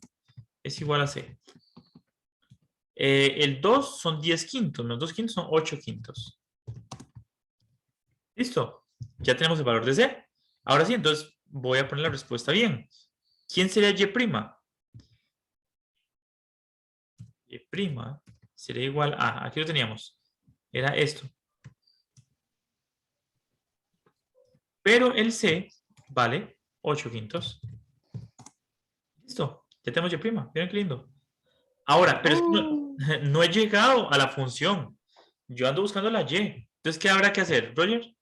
es igual a C. El 2 son 10 quintos, menos 2 quintos son 8 quintos. ¿Listo? Ya tenemos el valor de C. Ahora sí, entonces voy a poner la respuesta bien. ¿Quién sería Y'? Y' sería igual a, aquí lo teníamos, era esto. pero el C vale 8 quintos. Listo, ya tenemos Y'. Miren qué lindo. Ahora, pero es que no he llegado a la función. Yo ando buscando la Y. Entonces, ¿qué habrá que hacer, Roger?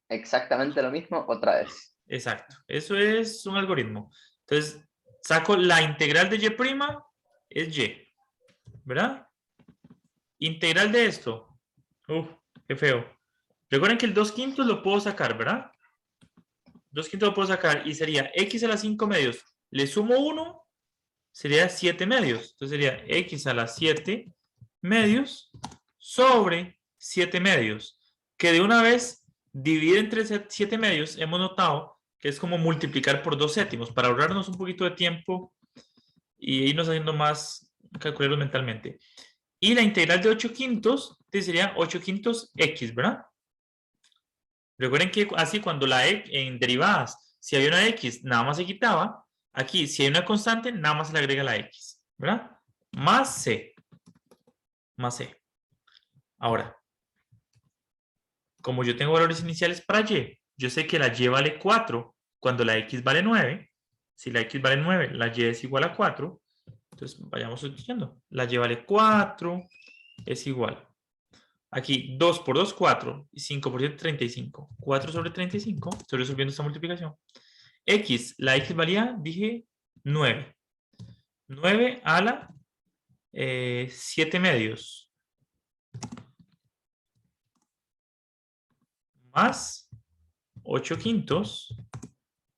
Exactamente lo mismo otra vez. Exacto, eso es un algoritmo. Entonces, saco la integral de Y', es Y, ¿verdad? Integral de esto. Uf, qué feo. Recuerden que el 2/5 lo puedo sacar, ¿verdad? 2/5 lo puedo sacar y sería X a la 5 medios. Le sumo 1, sería 7 medios. Entonces sería X a la 7 medios sobre 7 medios. Que de una vez, dividir entre 7 medios, hemos notado que es como multiplicar por 2 séptimos para ahorrarnos un poquito de tiempo y irnos haciendo más calcularlo mentalmente. Y la integral de 8 quintos sería 8 quintos X, ¿verdad? Recuerden que así cuando la X en derivadas, si había una X, nada más se quitaba. Aquí, si hay una constante, nada más se le agrega la X, ¿verdad? Más C. Más C. Ahora, como yo tengo valores iniciales para Y, yo sé que la Y vale 4 cuando la X vale 9. Si la X vale 9, la Y es igual a 4. Entonces, vayamos sustituyendo. La Y vale 4, es igual. Aquí 2 por 2, 4. Y 5 por 7, 35. 4 sobre 35. Estoy resolviendo esta multiplicación. X, la X valía, dije, 9. 9 a la 7 medios. Más 8 quintos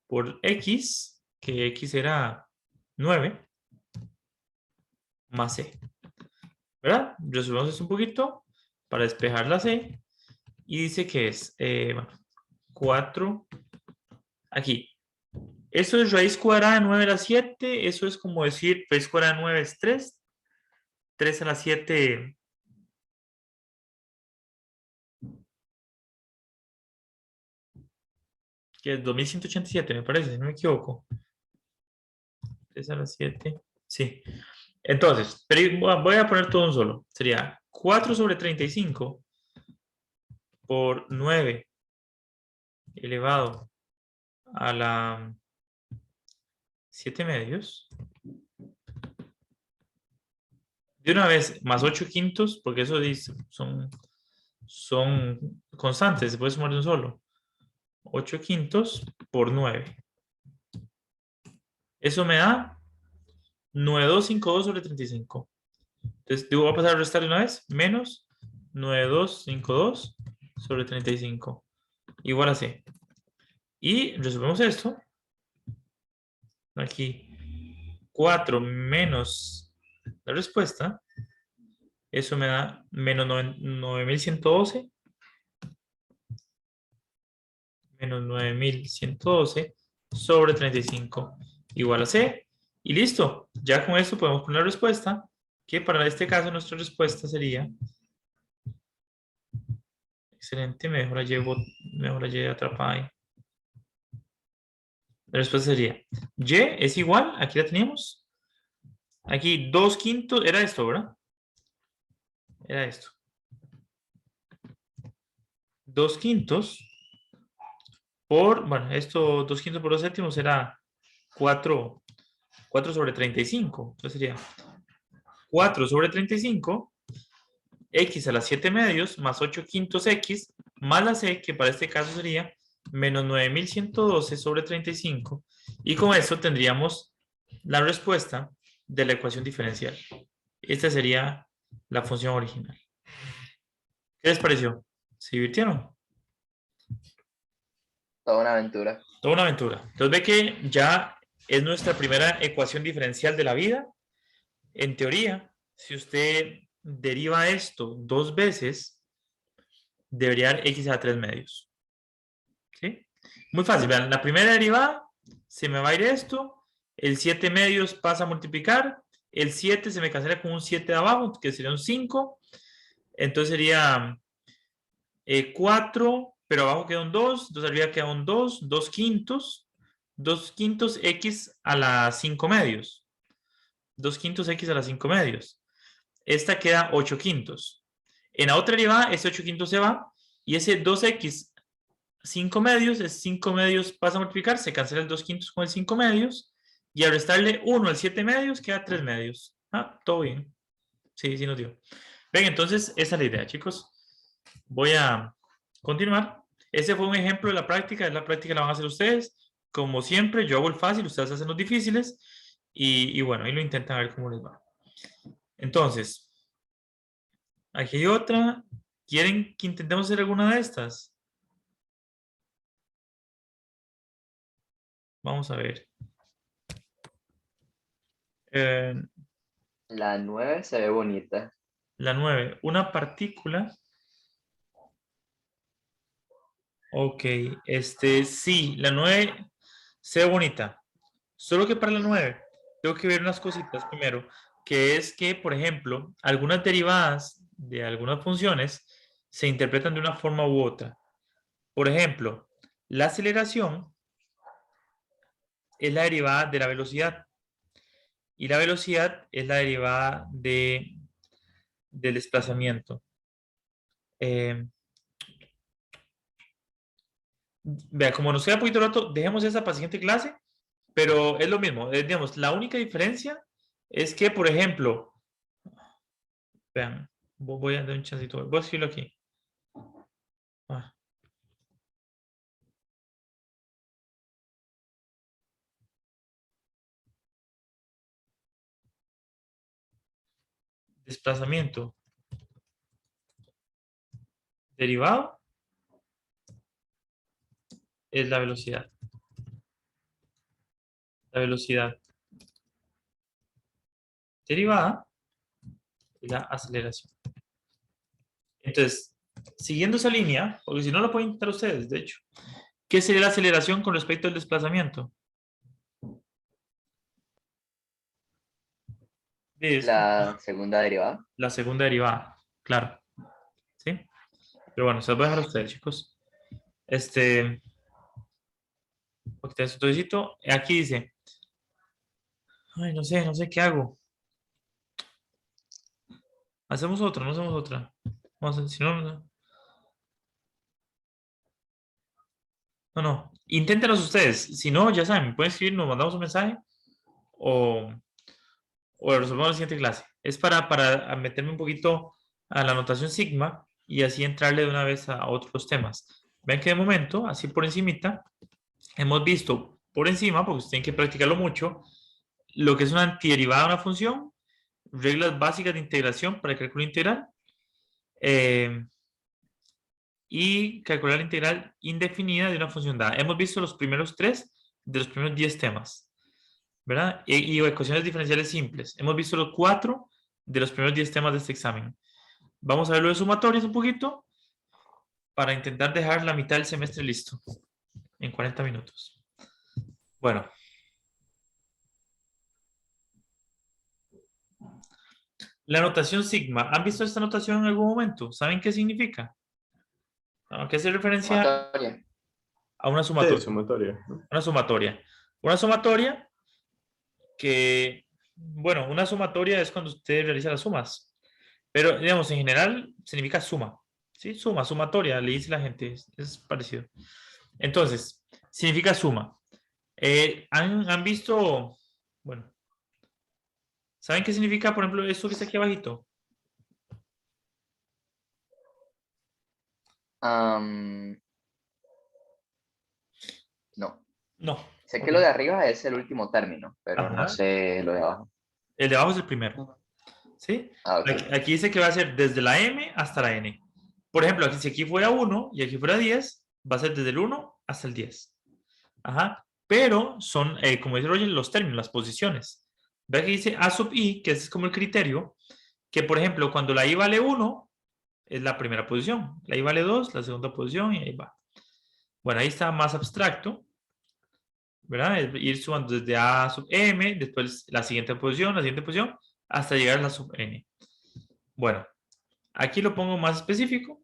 por X, que X era 9, más C. ¿Verdad? Resolvemos esto un poquito para despejar la C. Y dice que es, bueno, 4. Aquí. Eso es raíz cuadrada de 9 a la 7. Eso es como decir, raíz cuadrada de 9 es 3. 3 a la 7. Que es 2187, me parece, si no me equivoco. 3 a la 7. Sí. Entonces, pero voy a poner todo un solo. Sería 4 sobre 35 por 9 elevado a la 7 medios. De una vez, más 8 quintos, porque eso dice, son constantes, se puede sumar de un solo. 8 quintos por 9. Eso me da 9252 sobre 35. Entonces, voy a pasar a restar de una vez. Menos 9252 sobre 35. Igual a C. Y resolvemos esto. Aquí. 4 menos la respuesta. Eso me da menos 9112. Menos 9112 sobre 35. Igual a C. Y listo. Ya con esto podemos poner la respuesta. Que para este caso nuestra respuesta sería... Excelente, me dejo la Y atrapada ahí. La respuesta sería Y es igual, aquí la teníamos. Aquí 2 quintos, era esto, ¿verdad? Era esto. 2 quintos por, bueno, esto 2 quintos por 2 séptimos era 4 sobre 35. Entonces sería 4 sobre 35, X a la 7 medios, más 8 quintos X, más la C, que para este caso sería menos 9112 sobre 35. Y con eso tendríamos la respuesta de la ecuación diferencial. Esta sería la función original. ¿Qué les pareció? ¿Se divirtieron? Toda una aventura. Toda una aventura. Entonces ve que ya es nuestra primera ecuación diferencial de la vida. En teoría, si usted deriva esto 2 veces, debería dar X a la 3 medios. ¿Sí? Muy fácil. Vean, la primera derivada se me va a ir esto. El 7 medios pasa a multiplicar. El 7 se me cancela con un 7 de abajo, que sería un 5. Entonces sería 4, pero abajo queda un 2. Entonces arriba queda un 2. 2 quintos. 2 quintos X a la 5 medios. 2 quintos X a la 5 medios. Esta queda 8 quintos. En la otra derivada, ese 8 quintos se va. Y ese 2X 5 medios es 5 medios, pasa a multiplicar, se cancela el 2/5 con el 5 medios, y al restarle 1 al 7 medios, queda 3 medios. Ah, todo bien. Sí, sí nos dio. Ven, entonces, esa es la idea, chicos. Voy a continuar. Ese fue un ejemplo de la práctica. La práctica la van a hacer ustedes. Como siempre, yo hago el fácil, ustedes hacen los difíciles. Y bueno, ahí lo intentan ver cómo les va. Entonces, aquí hay otra. ¿Quieren que intentemos hacer alguna de estas? Vamos a ver. La 9 se ve bonita. La 9. Una partícula. Ok, sí, la 9 se ve bonita. Solo que para la 9 tengo que ver unas cositas primero, que es que, por ejemplo, algunas derivadas de algunas funciones se interpretan de una forma u otra. Por ejemplo, la aceleración es la derivada de la velocidad y la velocidad es la derivada del desplazamiento. Vea, como nos queda poquito rato, dejemos esa para la siguiente clase, pero es lo mismo. Digamos, la única diferencia es que, por ejemplo, vean, voy a dar un chancito, voy a escribirlo aquí. Ah. Desplazamiento derivado es la velocidad. La velocidad derivada es la aceleración. Entonces, siguiendo esa línea, porque si no lo pueden intentar ustedes, de hecho, ¿qué sería la aceleración con respecto al desplazamiento? La segunda derivada. La segunda derivada, claro. ¿Sí? Pero bueno, se los voy a dejar a ustedes, chicos. Porque su toquecito. Aquí dice. Ay, no sé qué hago. Hacemos otra, no hacemos otra. Vamos a, si no, no. No. Inténtenos ustedes. Si no, ya saben, me pueden escribir, nos mandamos un mensaje o lo resolvemos en la siguiente clase. Es para meterme un poquito a la notación sigma y así entrarle de una vez a otros temas. Ven que de momento, así por encimita, hemos visto por encima, porque ustedes tienen que practicarlo mucho, lo que es una antiderivada de una función, reglas básicas de integración para el cálculo integral, y calcular la integral indefinida de una función dada. Hemos visto los primeros 3 de los primeros 10 temas, ¿verdad? Y ecuaciones diferenciales simples. Hemos visto los 4 de los primeros 10 temas de este examen. Vamos a ver lo de sumatorias un poquito para intentar dejar la mitad del semestre listo en 40 minutos. Bueno. La notación sigma. ¿Han visto esta notación en algún momento? ¿Saben qué significa? ¿A qué hace referencia? Sumatoria. A una sumatoria. Sí, sumatoria, ¿no? Una sumatoria. Una sumatoria que, bueno, una sumatoria es cuando usted realiza las sumas. Pero, digamos, en general significa suma. ¿Sí? Suma, sumatoria, le dice la gente. Es parecido. Entonces, significa suma. ¿Han visto? Bueno. ¿Saben qué significa, por ejemplo, esto que está aquí abajito? No. No. Sé que lo de arriba es el último término, pero Ajá. no sé lo de abajo. El de abajo es el primero. ¿Sí? Okay. Aquí dice que va a ser desde la m hasta la n. Por ejemplo, aquí, si aquí fuera 1 y aquí fuera 10, va a ser desde el 1 hasta el 10. Ajá. Pero son, como dice Roger, los términos, las posiciones. Ve que dice a sub i, que ese es como el criterio, que por ejemplo, cuando la i vale 1, es la primera posición. La i vale 2, la segunda posición, y ahí va. Bueno, ahí está más abstracto, ¿verdad? Es ir sumando desde a sub m, después la siguiente posición, hasta llegar a la sub n. Bueno, aquí lo pongo más específico.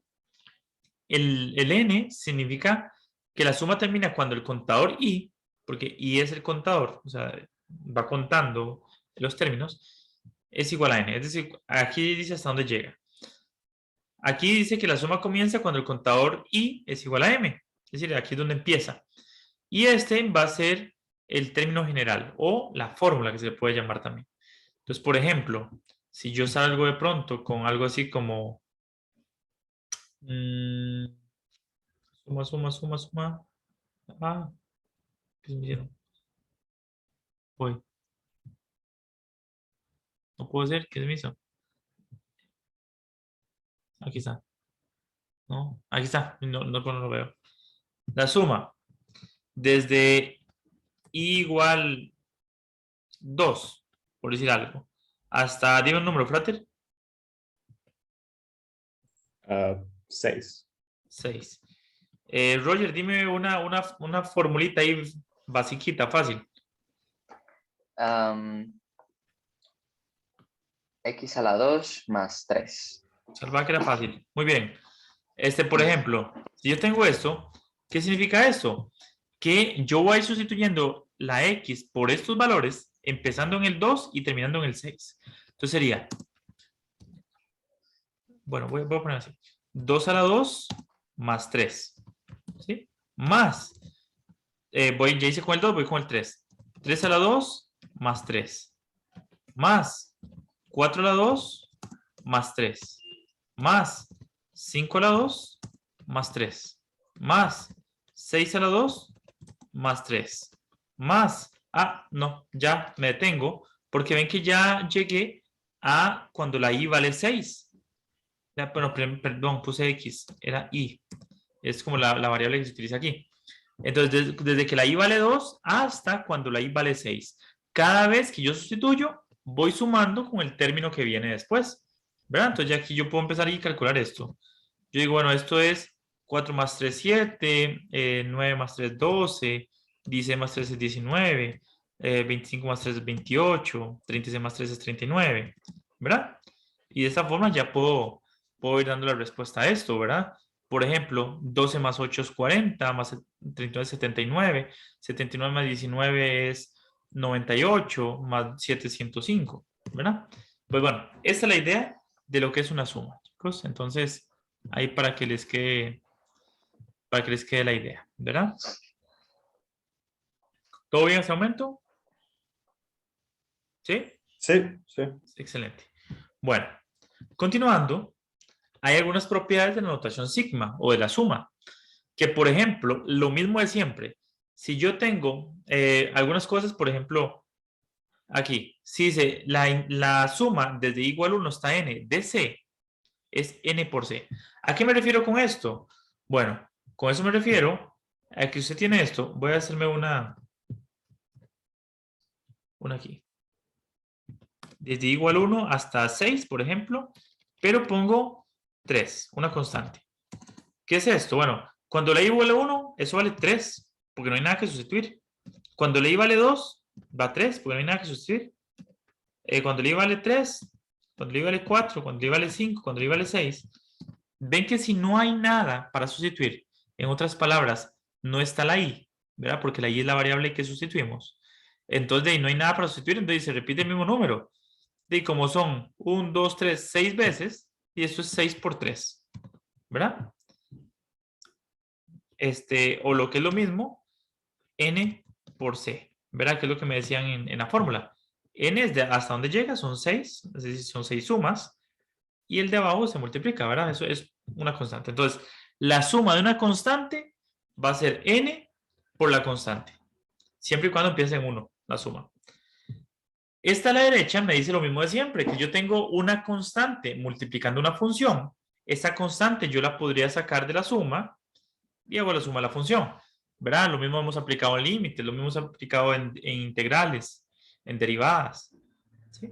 El n significa que la suma termina cuando el contador i, porque i es el contador, o sea, va contando los términos, es igual a n. Es decir, aquí dice hasta dónde llega. Aquí dice que la suma comienza cuando el contador i es igual a m. Es decir, aquí es donde empieza. Y este va a ser el término general o la fórmula que se le puede llamar también. Entonces, por ejemplo, si yo salgo de pronto con algo así como suma, suma, suma, suma. Ah, ¿qué se me hicieron? Voy. No puedo hacer, ¿qué se me hizo? Aquí está. No, aquí está. No, no, no lo veo. La suma desde i igual 2, por decir algo, hasta, dime un número, Frater. 6. 6. Roger, dime una formulita ahí basiquita, fácil. X a la 2 más 3. Salva que era fácil. Muy bien. Por ejemplo, si yo tengo esto, ¿qué significa esto? Que yo voy a ir sustituyendo la X por estos valores, empezando en el 2 y terminando en el 6. Entonces sería, bueno, voy a poner así. 2 a la 2 más 3. ¿Sí? Más, ya hice con el 2, voy con el 3. 3 a la 2 más 3. Más 4 a la 2 más 3. Más 5 a la 2 más 3. Más 6 a la 2 más 3. Más, no, ya me detengo porque ven que ya llegué a cuando la i vale 6. Ya, bueno, perdón, puse x, era i. Es como la variable que se utiliza aquí. Entonces, desde que la i vale 2 hasta cuando la i vale 6. Cada vez que yo sustituyo, voy sumando con el término que viene después. ¿Verdad? Entonces, ya aquí yo puedo empezar a calcular esto. Yo digo, bueno, esto es 4 más 3, 7, 9 más 3, 12, 16 más 3 es 19, 25 más 3 es 28, 36 más 3 es 39, ¿verdad? Y de esta forma ya puedo ir dando la respuesta a esto, ¿verdad? Por ejemplo, 12 más 8 es 40, más 39 es 79, 79 más 19 es 98, más 7 es 105, ¿verdad? Pues bueno, esta es la idea de lo que es una suma, chicos. Entonces, ahí para que les quede la idea, ¿verdad? ¿Todo bien hasta el momento? ¿Sí? Sí, sí. Excelente. Bueno, continuando, hay algunas propiedades de la notación sigma o de la suma, que por ejemplo, lo mismo de siempre. Si yo tengo algunas cosas, por ejemplo, aquí, si dice la suma desde i igual 1 hasta n de c es n por c. ¿A qué me refiero con esto? Bueno, con eso me refiero a que usted tiene esto. Voy a hacerme una aquí. Desde igual 1 hasta 6, por ejemplo, pero pongo 3, una constante. ¿Qué es esto? Bueno, cuando la i vale 1, eso vale 3, porque no hay nada que sustituir. Cuando la i vale 2, va 3, porque no hay nada que sustituir. Cuando la i vale 3, cuando la i vale 4, cuando la i vale 5, cuando la i vale 6, ven que si no hay nada para sustituir, en otras palabras, no está la i, ¿verdad? Porque la i es la variable que sustituimos. Entonces, de ahí no hay nada para sustituir, entonces se repite el mismo número. De como son 1, 2, 3, 6 veces, y esto es 6 por 3, ¿verdad? O lo que es lo mismo, n por c, ¿verdad? Que es lo que me decían en la fórmula. N es de hasta donde llega, son 6, es decir, son 6 sumas, y el de abajo se multiplica, ¿verdad? Eso es una constante. Entonces, la suma de una constante va a ser n por la constante, siempre y cuando empiece en 1, la suma. Esta a la derecha me dice lo mismo de siempre, que yo tengo una constante multiplicando una función. Esta constante yo la podría sacar de la suma y hago la suma de la función, ¿verdad? Lo mismo hemos aplicado en límites, lo mismo hemos aplicado en integrales, en derivadas, ¿sí?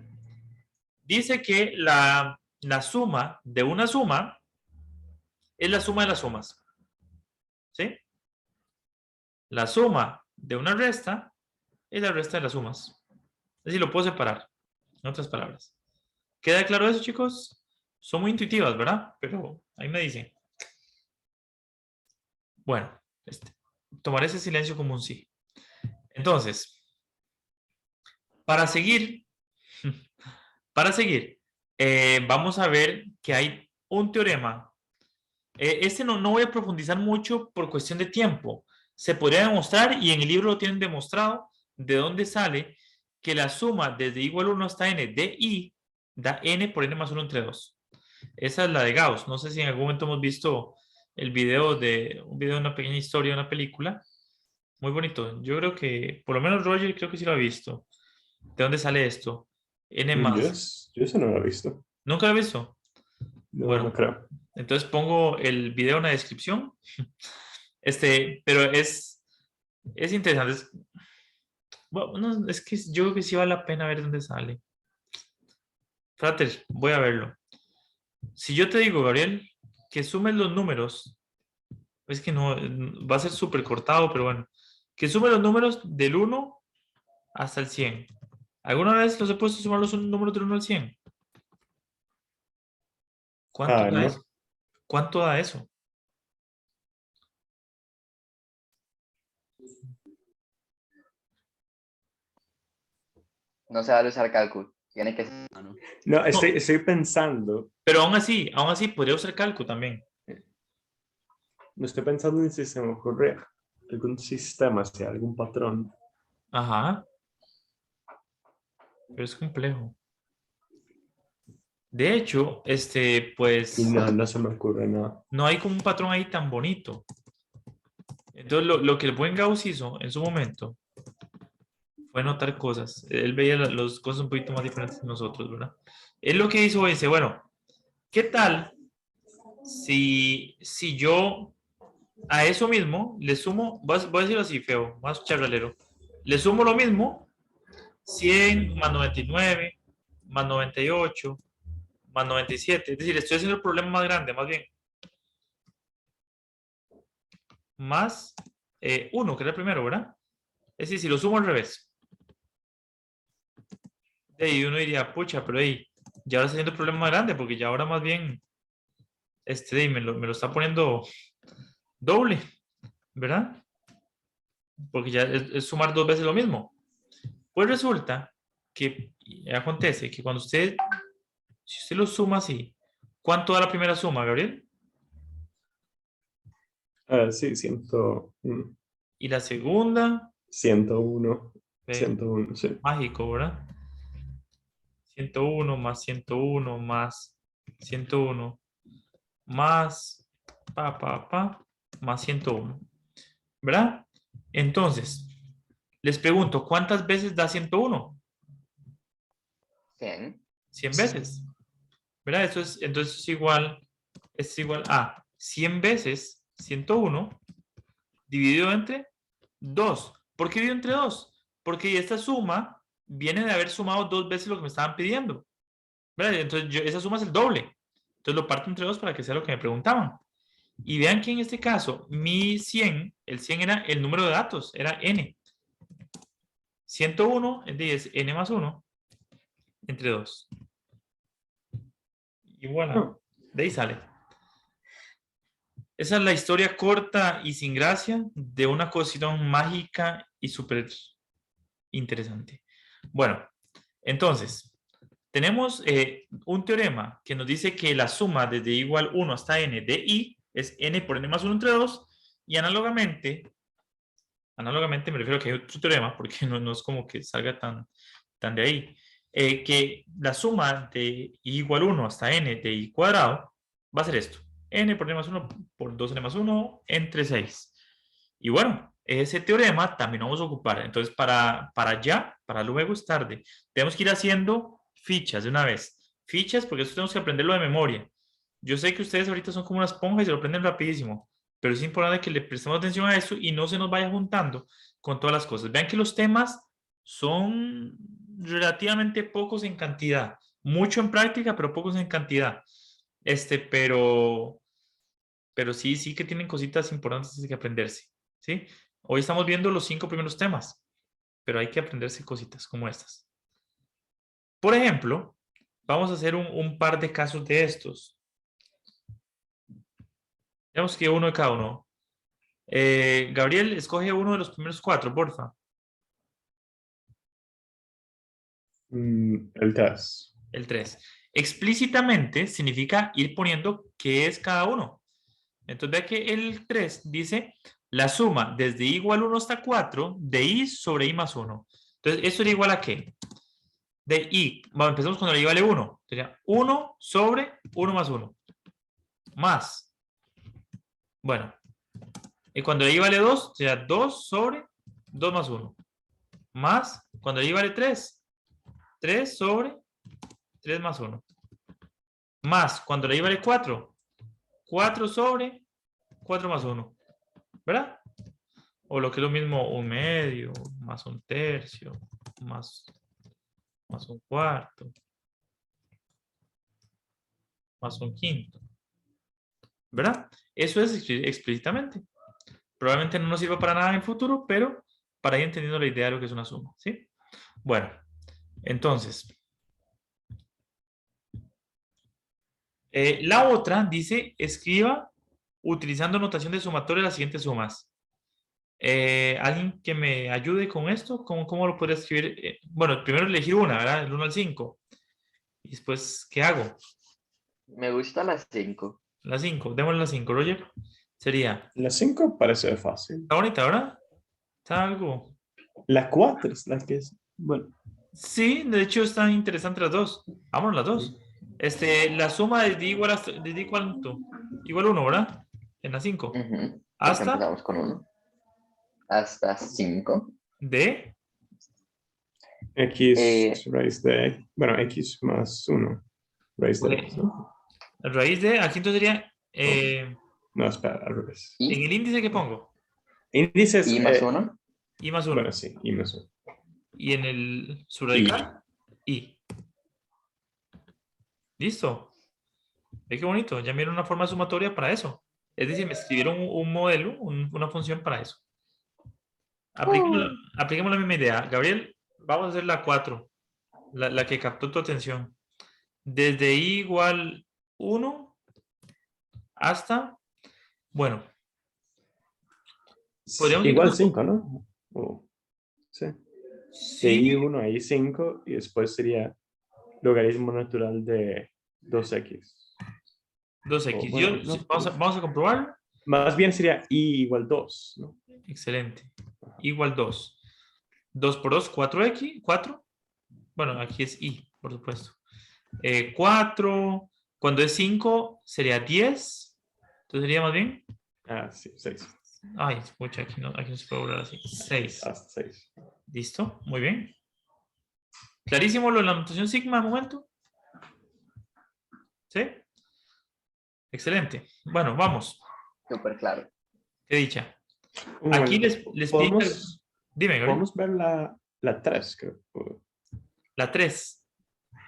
Dice que la suma de una suma es la suma de las sumas, ¿sí? La suma de una resta es la resta de las sumas. Es decir, lo puedo separar, en otras palabras. ¿Queda claro eso, chicos? Son muy intuitivas, ¿verdad? Pero ahí me dicen. Bueno, tomaré ese silencio como un sí. Entonces, para seguir, vamos a ver que hay un teorema Este no voy a profundizar mucho por cuestión de tiempo. Se podría demostrar, y en el libro lo tienen demostrado, de dónde sale que la suma desde igual 1 hasta n de i da n por n más 1 entre 2. Esa es la de Gauss. No sé si en algún momento hemos visto el video de una pequeña historia, una película. Muy bonito. Yo creo que, por lo menos Roger, creo que sí lo ha visto. ¿De dónde sale esto? N más. Yo eso no lo he visto. ¿Nunca lo he visto? No, Bueno, no creo. entonces pongo el video en la descripción. Pero es interesante. Bueno, es que yo creo que sí vale la pena ver dónde sale. Frater, voy a verlo. Si yo te digo, Gabriel, que sumes los números, es que no, va a ser súper cortado, pero bueno, que sumes los números del 1 hasta el 100. ¿Alguna vez los he puesto a sumar los números del 1 al 100? ¿Cuánto da No. eso? ¿Cuánto da eso? No se vale usar cálculo. Tiene que ser mano. No, estoy pensando. Pero aún así podría usar cálculo también. No estoy pensando en si se me ocurre algún sistema, si hay algún patrón. Ajá. Pero es complejo. De hecho, pues... Y no se me ocurre nada. No hay como un patrón ahí tan bonito. Entonces, lo que el buen Gauss hizo en su momento fue notar cosas. Él veía las cosas un poquito más diferentes que nosotros, ¿verdad? Él lo que hizo dice, bueno, ¿qué tal si yo a eso mismo le sumo, voy a decirlo así feo, más charralero, le sumo lo mismo, 100 más 99, más 98, más 97, es decir, estoy haciendo el problema más grande, más bien, más 1, que era el primero, ¿verdad? Es decir, si lo sumo al revés. Y uno diría, pucha, pero ya ahora está haciendo el problema más grande, porque ya ahora más bien, me lo está poniendo doble, ¿verdad? Porque ya es sumar 2 veces lo mismo. Pues resulta que acontece que cuando si usted lo suma así, ¿cuánto da la primera suma, Gabriel? Sí, 101. Y la segunda, 101. 101, sí. mágico, ¿verdad? 101 más 101 más 101 más más 101, ¿verdad? Entonces, les pregunto, ¿cuántas veces da 101? 100. 100 veces, ¿verdad? Entonces es igual a 100 veces 101 dividido entre 2. ¿Por qué dividido entre 2? Porque esta suma viene de haber sumado 2 veces lo que me estaban pidiendo, ¿verdad? Entonces esa suma es el doble. Entonces lo parto entre 2 para que sea lo que me preguntaban. Y vean que en este caso, mi 100, el 100 era el número de datos, era n. 101 es n más 1 entre 2. Y voilà, de ahí sale. Esa es la historia corta y sin gracia de una cocción mágica y súper interesante. Bueno, entonces, tenemos un teorema que nos dice que la suma desde igual 1 hasta n de i es n por n más 1 entre 2, y análogamente me refiero a que hay otro teorema, porque no es como que salga tan de ahí, que la suma de i igual 1 hasta n de i cuadrado va a ser esto, n por n más 1 por 2n más 1 entre 6. Y bueno, ese teorema también vamos a ocupar. Entonces, para luego es tarde, tenemos que ir haciendo fichas de una vez. Fichas, porque eso tenemos que aprenderlo de memoria. Yo sé que ustedes ahorita son como una esponja y se lo aprenden rapidísimo, pero es importante que le prestemos atención a eso y no se nos vaya juntando con todas las cosas. Vean que los temas son relativamente pocos en cantidad, mucho en práctica, pero pocos en cantidad. Pero sí que tienen cositas importantes que aprenderse, ¿sí? Hoy estamos viendo los 5 primeros temas, pero hay que aprenderse cositas como estas. Por ejemplo, vamos a hacer un par de casos de estos. Digamos que uno de cada uno. Gabriel, escoge uno de los primeros 4, porfa. El 3. El 3. Explícitamente significa ir poniendo qué es cada uno. Entonces vea que el 3 dice la suma desde i igual 1 hasta 4 de i sobre i más 1. Entonces, ¿eso sería igual a qué? De i. Bueno, empezamos cuando la i vale 1. Sería 1 sobre 1 más 1. Más. Bueno. Y cuando la i vale 2, sería 2 sobre 2 más 1. Más. Cuando la i vale 3, 3 sobre 3 más 1. Más. Cuando la i vale 4, 4 sobre 4 más 1. ¿Verdad? O lo que es lo mismo, 1/2, más 1/3, más un cuarto, más 1/5. ¿Verdad? Eso es explícitamente. Probablemente no nos sirva para nada en el futuro, pero para ir entendiendo la idea de lo que es una suma. ¿Sí? Bueno, entonces, la otra dice, escriba utilizando notación de sumatoria las siguientes sumas. ¿Alguien que me ayude con esto? ¿Cómo lo podría escribir? Bueno, primero elegir una, ¿verdad? El 1 al 5. Y después, ¿qué hago? Me gusta las 5. La 5. Démosle la 5, Roger. Sería, La 5 parece fácil. está bonita, ¿verdad? Está algo. La 4 es la que es. Bueno. Sí, de hecho están interesantes las dos. Vámonos las dos. La suma desde igual hasta, desde cuánto? Igual 1, ¿verdad? En la 5. Porque Hasta empezamos con 1. Hasta 5. de X raíz de. Bueno, X más 1. Raíz de X, ¿no? raíz de, aquí entonces sería No, espera, al revés. en el índice que pongo. Índices. Y más 1. I más 1. Bueno, sí, y más 1. Y en el subradical, I. Listo. Ve qué bonito. Ya miro una forma sumatoria para eso. Es decir, me escribieron un modelo, una función para eso. Apliquemos la misma idea. Gabriel, vamos a hacer la 4. La que captó tu atención. Desde i igual 1 hasta, bueno. Igual 5, ¿no? Sí. De Sí, I1 a I5 y después sería logaritmo natural de 2x. 2x. Bueno, no, Vamos a comprobarlo. más bien sería I igual 2, ¿no? Excelente. Igual 2. 2 por 2, 4x. 4. Bueno, aquí es i, por supuesto. 4. Cuando es 5, sería 10. Entonces sería más bien. Ah, sí, 6. Ay, escucha, aquí no se puede hablar así. 6. Hasta 6. Listo, muy bien. ¿Clarísimo lo de la notación sigma de momento? ¿Sí? Excelente. Bueno, vamos. Súper claro. Qué dicha. Aquí les pido. Dime, Gabriel. Podemos ver la 3, creo. La 3.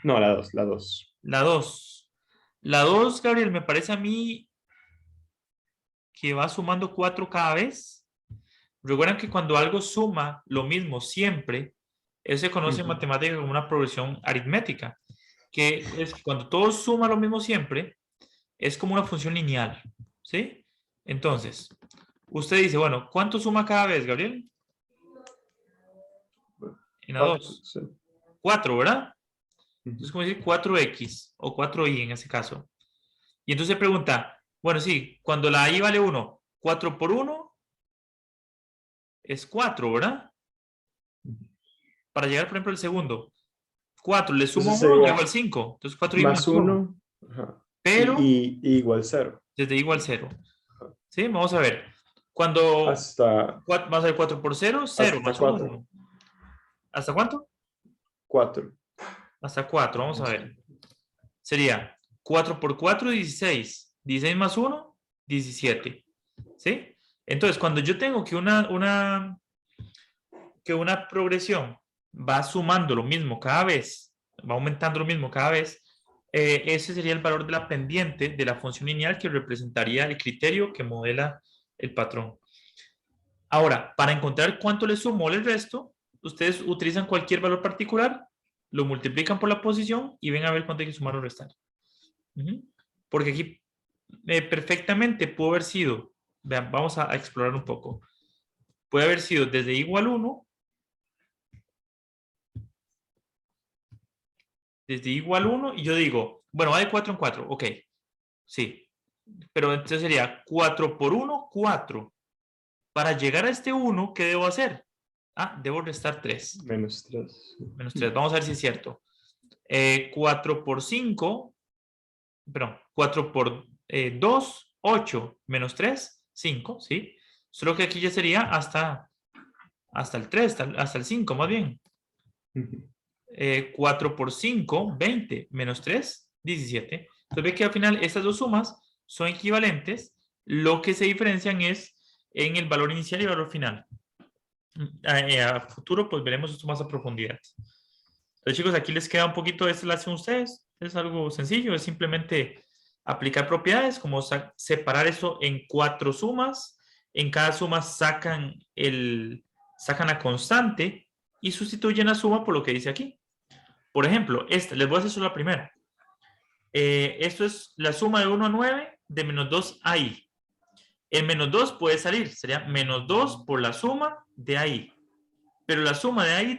No, la 2, la 2. La 2. La 2, Gabriel, me parece a mí que va sumando 4 cada vez. Recuerden que cuando algo suma lo mismo siempre, eso se conoce en matemáticas como una progresión aritmética, que es que cuando todo suma lo mismo siempre, es como una función lineal, ¿sí? Entonces, usted dice, bueno, ¿cuánto suma cada vez, Gabriel? En la 2. Sí. 4, ¿verdad? Entonces, como decir 4x o 4i en ese caso. Y entonces se pregunta, bueno, sí, cuando la i vale 1, 4 por 1 es 4, ¿verdad? Para llegar, por ejemplo, al segundo. 4 le sumo 1 y llego al 5. Entonces 4i más 1. Pero y igual 0. desde igual 0. ¿Sí? Vamos a ver. Cuando vamos a ver 4 por 0, 0 más 1. ¿Hasta cuánto? 4. Hasta 4, vamos a ver. Sería 4 por 4, 16. 16 más 1, 17. ¿Sí? Entonces, cuando yo tengo que una progresión va sumando lo mismo cada vez, va aumentando lo mismo cada vez, ese sería el valor de la pendiente de la función lineal que representaría el criterio que modela el patrón. Ahora, para encontrar cuánto le sumó el resto, ustedes utilizan cualquier valor particular, lo multiplican por la posición y ven a ver cuánto hay que sumar o restar. Porque aquí perfectamente pudo haber sido, vean, vamos a explorar un poco, puede haber sido desde igual 1, y yo digo, bueno, va de 4 en 4, ok, sí, Pero entonces sería 4 por 1, 4. Para llegar a este 1, ¿qué debo hacer? Ah, debo restar 3. Menos 3. Menos 3. Vamos a ver si es cierto. 4 por 5, perdón, 4 por 2, 8, menos 3, 5, ¿sí? Solo que aquí ya sería hasta el 3, hasta el 5, más bien. 4 por 5, 20, menos 3, 17. Entonces ve que al final estas dos sumas son equivalentes. Lo que se diferencian es en el valor inicial y el valor final. A futuro pues veremos esto más a profundidad. Entonces chicos, aquí les queda un poquito, esto lo hacen ustedes. Es algo sencillo, es simplemente aplicar propiedades, como separar eso en 4 sumas. En cada suma sacan la constante y sustituyen la suma por lo que dice aquí. Por ejemplo, les voy a hacer solo la primera. Esto es la suma de 1 a 9 de menos 2 a i. El menos 2 puede salir, sería menos 2 por la suma de ahí. Pero la suma de ahí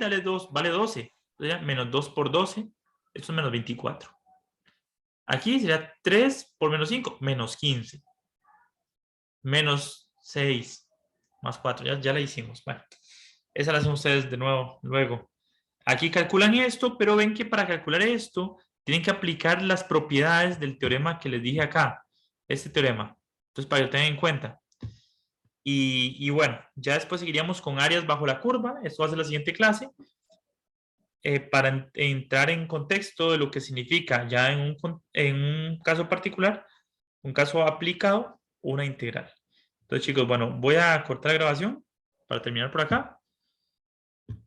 vale 12. Sería menos 2 por 12, esto es menos 24. Aquí sería 3 por menos 5, menos 15. Menos 6, más 4, ya la hicimos. Bueno, esa la hacen ustedes de nuevo, luego. Aquí calculan esto, pero ven que para calcular esto tienen que aplicar las propiedades del teorema que les dije acá, este teorema. Entonces, para que lo tengan en cuenta. Y bueno, ya después seguiríamos con áreas bajo la curva. Esto va a ser la siguiente clase. Para entrar en contexto de lo que significa ya en un caso particular, un caso aplicado, una integral. Entonces, chicos, bueno, voy a cortar la grabación para terminar por acá.